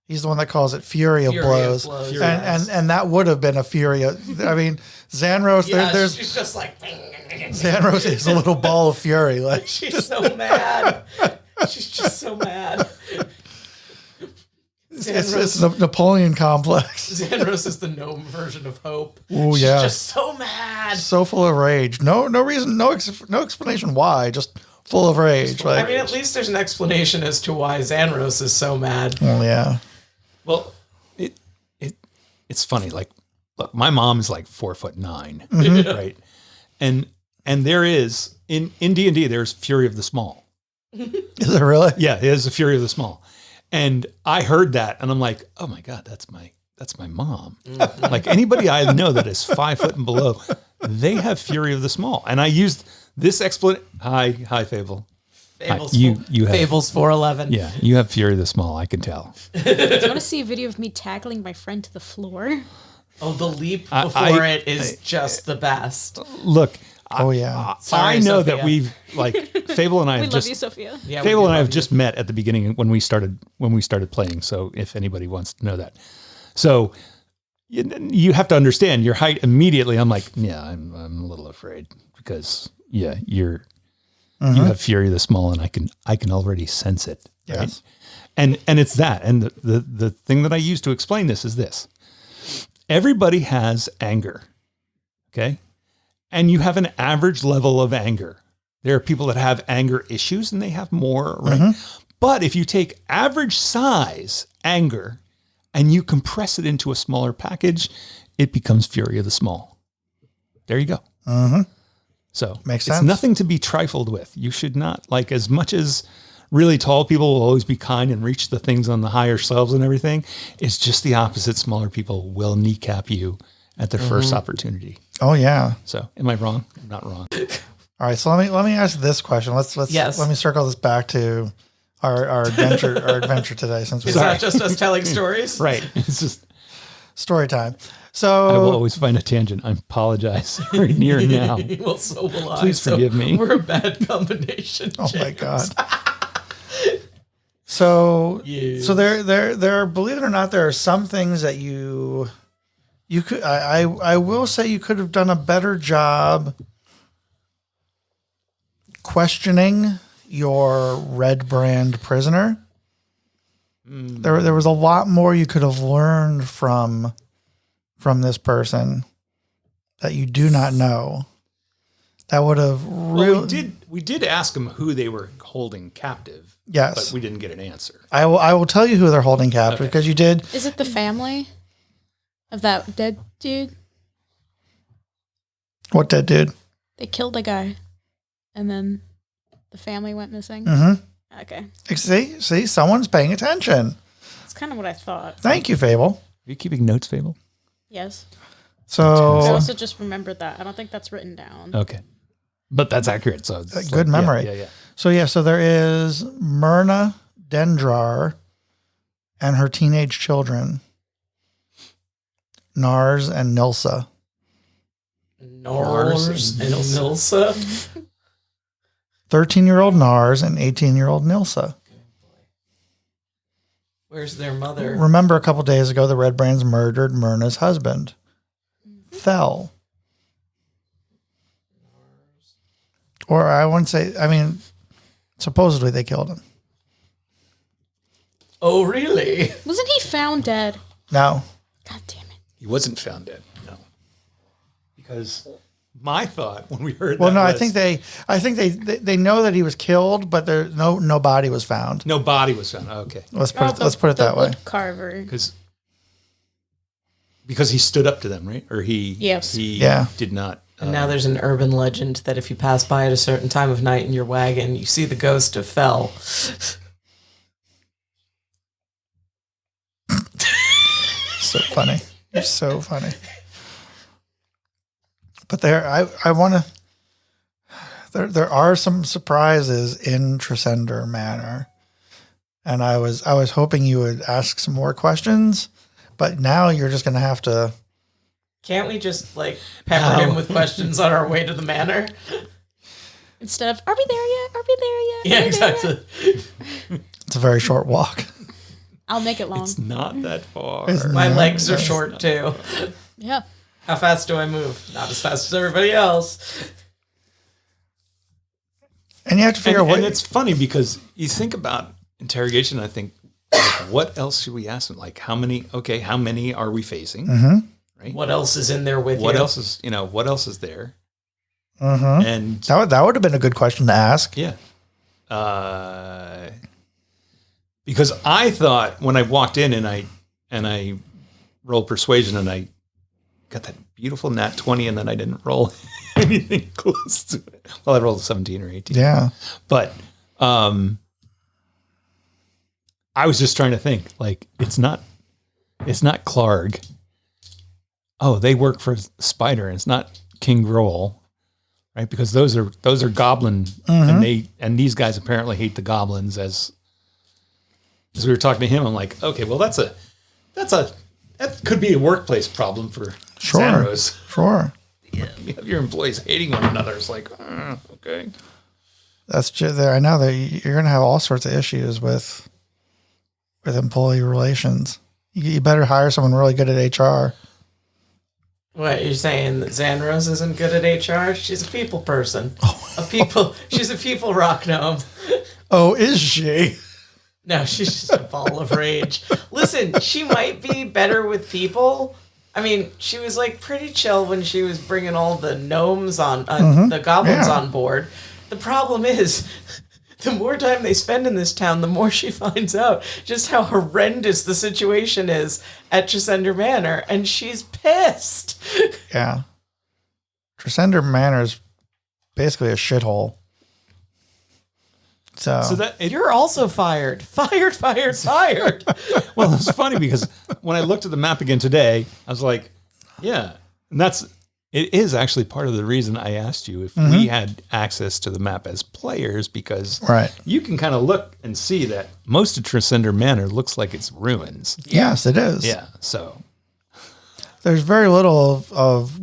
he's the one that calls it fury of blows. And that would have been a fury. I mean, Xanros, there's she's just like Xanros is a little ball of fury. Like she's so mad. She's just so mad. It's the Napoleon complex. Xanros is the gnome version of Hope. Oh She's yeah, just so mad. So full of rage. No reason, no explanation why. Just full of rage. Like, I mean, at least there's an explanation as to why Xanros is so mad. Oh yeah. Well, it's funny. Like, look, my mom is like 4'9", right? And there is in D&D there's Fury of the Small. Is it really? Yeah, it is a Fury of the Small. And I heard that, and I'm like, "Oh my god, that's my mom." Like anybody I know that is 5 foot and below, they have Fury of the Small. And I used this explanation. Hi, Fable. Fable's you have, Fable's 4'11". Yeah, you have Fury of the Small. I can tell. Do you want to see a video of me tackling my friend to the floor? Oh, the leap before it is just the best. Look. Oh yeah. I know Sophia. That we've Fable and I have love you, Sophia. Yeah, Fable and I have just met at the beginning when we started playing. So if anybody wants to know that, so you have to understand your height immediately. I'm like, yeah, I'm a little afraid because you have Fury of the Small, and I can already sense it. Yes. Right? And it's that. And the thing that I use to explain this is this: everybody has anger. Okay. And you have an average level of anger. There are people that have anger issues and they have more, right? But if you take average size anger and you compress it into a smaller package, it becomes Fury of the Small. There you go. So makes sense. It's nothing to be trifled with. You should not, like, as much as really tall people will always be kind and reach the things on the higher shelves and everything, it's just the opposite. Smaller people will kneecap you at their first opportunity. Oh yeah. So am I wrong? I'm not wrong. All right. So let me ask this question. Let me circle this back to our adventure today. Since it's not just us telling stories, right? It's just story time. So I will always find a tangent. I apologize. Right near now. Well, so will I. Please forgive me. We're a bad combination. Oh my god. So there. Believe it or not, there are some things that you could. I will say you could have done a better job questioning your Redbrand prisoner. There was a lot more you could have learned from this person that you do not know. That would have really. Well, we did ask them who they were holding captive. Yes, but we didn't get an answer. I will tell you who they're holding captive because you did. Is it the family of that dead dude? What dead dude? They killed a guy, and then the family went missing. Mm-hmm. Okay. See, someone's paying attention. That's kind of what I thought. Thank you, Fable. Are you keeping notes, Fable? Yes. So I also just remembered that. I don't think that's written down. Okay. But that's accurate. So it's good memory. Yeah. So there is Myrna Dendrar and her teenage children, Nars and Nilsa. Nors and Nilsa. 13-year-old Nars and 18-year-old Nilsa. Where's their mother? Remember a couple days ago, the Redbrands murdered Myrna's husband, Thel. Or I wouldn't say, I mean, supposedly they killed him. Oh, really? Wasn't he found dead? No. God damn it. He wasn't found dead. No. Because my thought when we heard Well, that no, was, I think they know that he was killed, but there no body was found. no body was found. Okay. Let's put it that way. Wood carver. Because he stood up to them, right? Or he did not. And now there's an urban legend that if you pass by at a certain time of night in your wagon, you see the ghost of Fel. So funny. You're so funny. But there are some surprises in Tresendar Manor. And I was hoping you would ask some more questions, but now you're just gonna have to. Can't we just pepper him with questions on our way to the manor? Instead of, are we there yet? Are we there yet? Yeah, exactly. It's a very short walk. I'll make it long. It's not that far. My legs are short too. Yeah. How fast do I move? Not as fast as everybody else. And you have to figure out what. And it's funny because you think about interrogation. I think, what else should we ask them? Like, how many are we facing? Mm-hmm. Right. What else is in there with you? What else is there? Mm-hmm. And that would have been a good question to ask. yeah. Because I thought when I walked in and I rolled persuasion and I got that beautiful nat 20 and then I didn't roll anything close to it. Well, I rolled a 17 or 18. Yeah. But I was just trying to think, it's not Clark. Oh, they work for Spider and it's not King Grohl, right? Because those are goblin and these guys apparently hate the goblins as we were talking to him. I'm like, okay, well that could be a workplace problem for Xanros. Sure. Yeah, you have your employees hating one another. It's like, okay. That's just there. I know that you're going to have all sorts of issues with employee relations. You better hire someone really good at HR. What, you're saying that Xanros isn't good at HR? She's a people person. She's a people rock gnome. Oh, is she? No, she's just a ball of rage. Listen, she might be better with people. I mean, she was pretty chill when she was bringing all the gnomes on, the goblins on board. The problem is, the more time they spend in this town, the more she finds out just how horrendous the situation is at Tresendar Manor, and she's pissed. Yeah. Tresendar Manor is basically a shithole. So that you're also fired. Fired. Well, it's funny because when I looked at the map again today, I was like, yeah. And it is actually part of the reason I asked you if we had access to the map as players, because you can kind of look and see that most of Tresendar Manor looks like it's ruins. Yes, it is. Yeah. So there's very little of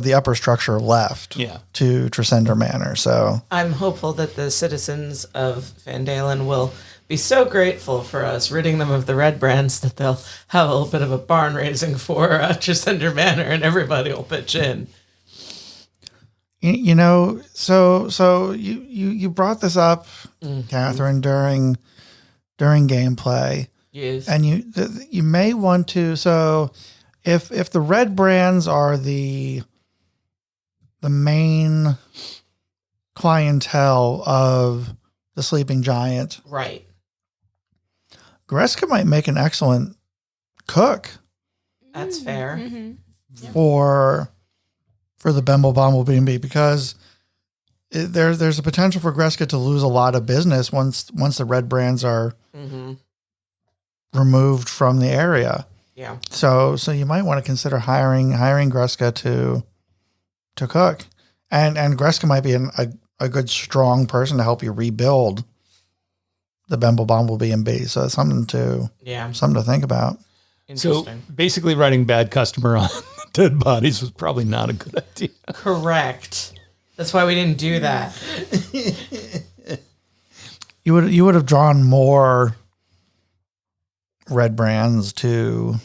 the upper structure left to Tresendar Manor. So I'm hopeful that the citizens of Phandalin will be so grateful for us ridding them of the Redbrands that they'll have a little bit of a barn raising for Tresendar Manor, and everybody will pitch in. So you brought this up, Catherine, during gameplay. Yes. And you may want to. So if the Redbrands are the main clientele of the Sleeping Giant, right? Greska might make an excellent cook. That's fair. For the Bumblebee, because there's a potential for Greska to lose a lot of business once the Redbrands are removed from the area. Yeah. So you might want to consider hiring Greska to cook, and Greska might be a a good strong person to help you rebuild the Bumblebee and Bee. So it's something to think about. So Interesting. basically writing bad customer on dead bodies was probably not a good idea. Correct. That's why we didn't do that. You would have drawn more Redbrands to,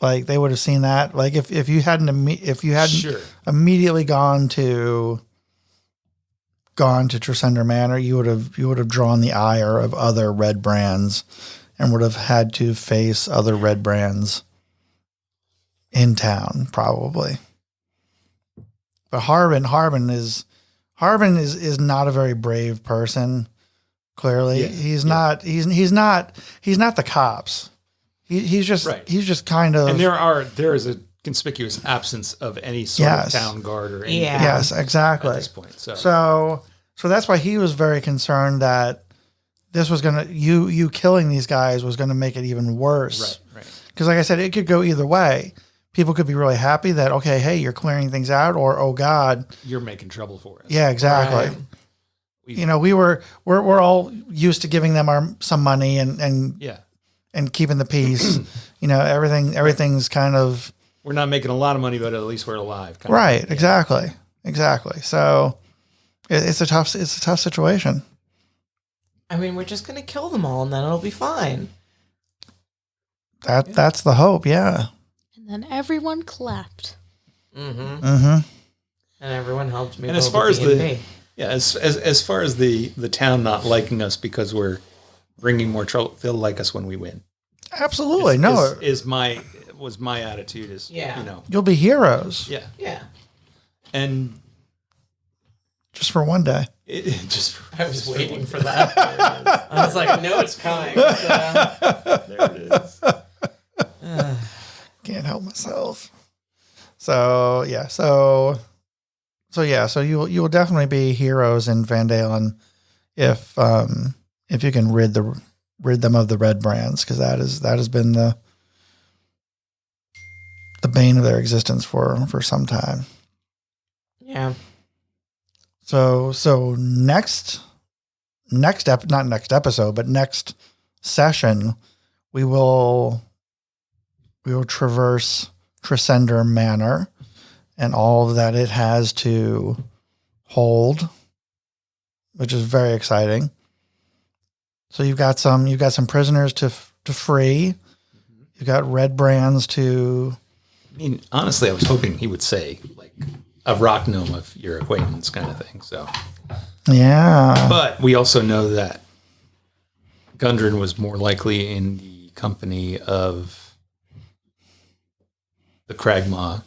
like, they would have seen that. Like if you hadn't Sure. immediately gone to Tresendar Manor, you would have drawn the ire of other Redbrands and would have had to face other Redbrands in town, probably. But Harbin is not a very brave person. Clearly, Yeah. he's not the cops. He's just kind of. And there is a conspicuous absence of any sort of town guard or anything. Yeah. Yes, exactly. At this point, So that's why he was very concerned that this was gonna you killing these guys was gonna make it even worse. Right. Because, like I said, it could go either way. People could be really happy that, okay, hey, you're clearing things out, or, oh God, You're making trouble for us. yeah, exactly. Right. We're all used to giving them some money and keeping the peace. Everything's kind of We're not making a lot of money, but at least we're alive. kind of right. thing. Exactly. So it's a tough situation. I mean, we're just going to kill them all and then it'll be fine. That's the hope. Yeah. And then everyone clapped. Mm-hmm. Mm-hmm. And everyone helped me. And as build far a as B&B. as far as the town not liking us because we're bringing more trouble, they'll like us when we win. Absolutely. Was my attitude is You'll be heroes. Yeah. And just for one day. I was waiting for that. I was like, I know it's coming. there it is. Can't help myself. So you will definitely be heroes in Phandalin if you can rid them of the Redbrands, because that has been the bane of their existence for some time. Yeah. So next session, we will traverse Tresendar Manor and all that it has to hold, which is very exciting. So you've got some prisoners to free. You've got Redbrands to. I mean, honestly, I was hoping he would say like a rock gnome of your acquaintance kind of thing. So Yeah. but we also know that Gundren was more likely in the company of the Cragmaw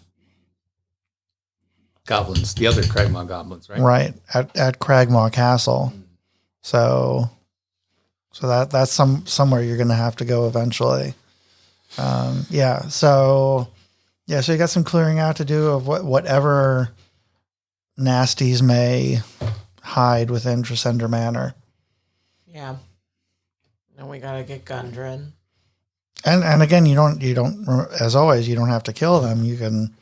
goblins, the other Cragmaw goblins, right? Right. At Cragmaw Castle. So that's somewhere you're going to have to go eventually. So you got some clearing out to do of whatever nasties may hide within Tresendar Manor. Yeah. And we gotta get Gundren. And again, you don't, as always, you don't have to kill them. You can,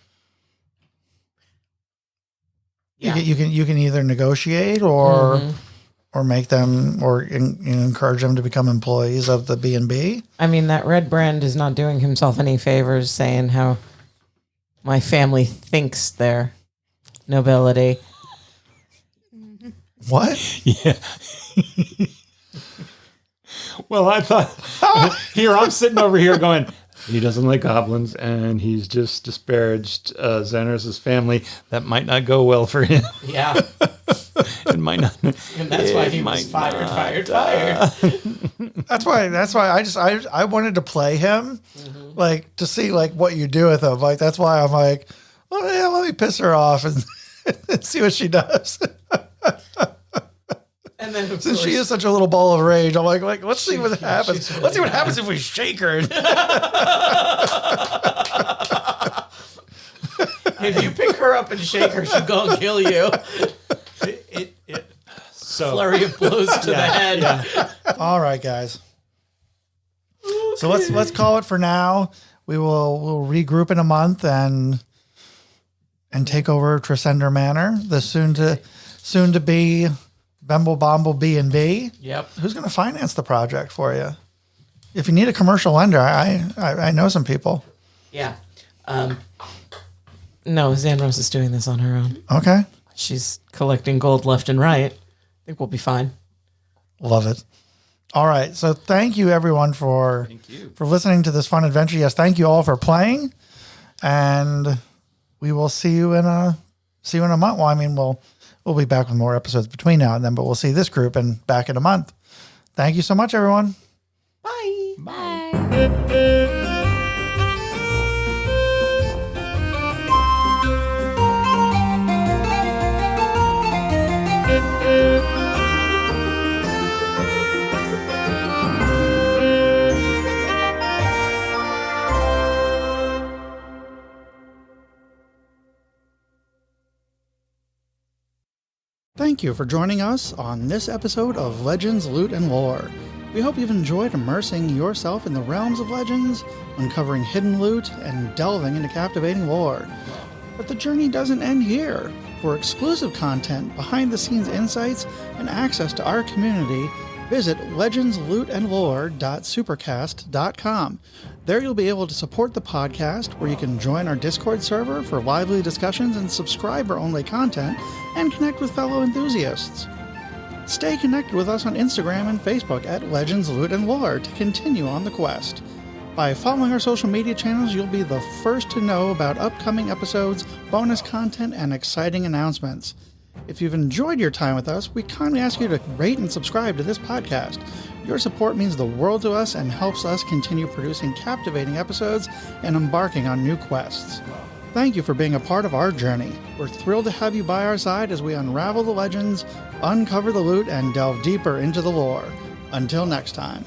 you can either negotiate or make them, or encourage them to become employees of the B&B. I mean, that Redbrand is not doing himself any favors saying how my family thinks they're nobility. What? Yeah. Well, I thought I'm sitting over here going, he doesn't like goblins and he's just disparaged Xanaris' family. That might not go well for him. Yeah. It might not. And that's why he was fired. That's why I wanted to play him, like, to see like what you do with him. Like, that's why I'm like, well, yeah, let me piss her off and see what she does. And then Since she is such a little ball of rage, I'm like let's see what happens. really Let's see what happens if we shake her. if you pick her up and shake her, she'll go and kill you. So Flurry of blows to the head. Yeah. All right, guys. So let's call it for now. We'll regroup in a month and take over Tresendar Manor. The soon soon to be Bemble Bomble B&B. Yep. Who's going to finance the project for you? If you need a commercial lender, I know some people. Yeah. No, Xandros is doing this on her own. Okay. She's collecting gold left and right. I think we'll be fine. Love it. All right. So thank you everyone for listening to this fun adventure. Yes, thank you all for playing. And we will see you in a month. Well, I mean, we'll be back with more episodes between now and then, but we'll see this group back in a month. Thank you so much, everyone. Bye. Bye. Thank you for joining us on this episode of Legends, Loot, and Lore. We hope you've enjoyed immersing yourself in the realms of legends, uncovering hidden loot, and delving into captivating lore. But the journey doesn't end here. For exclusive content, behind-the-scenes insights, and access to our community, visit legendslootandlore.supercast.com. There you'll be able to support the podcast, where you can join our Discord server for lively discussions and subscriber-only content, and connect with fellow enthusiasts. Stay connected with us on Instagram and Facebook at Legends, Loot, and Lore to continue on the quest. By following our social media channels, you'll be the first to know about upcoming episodes, bonus content, and exciting announcements. If you've enjoyed your time with us, we kindly ask you to rate and subscribe to this podcast. Your support means the world to us and helps us continue producing captivating episodes and embarking on new quests. Thank you for being a part of our journey. We're thrilled to have you by our side as we unravel the legends, uncover the loot, and delve deeper into the lore. Until next time.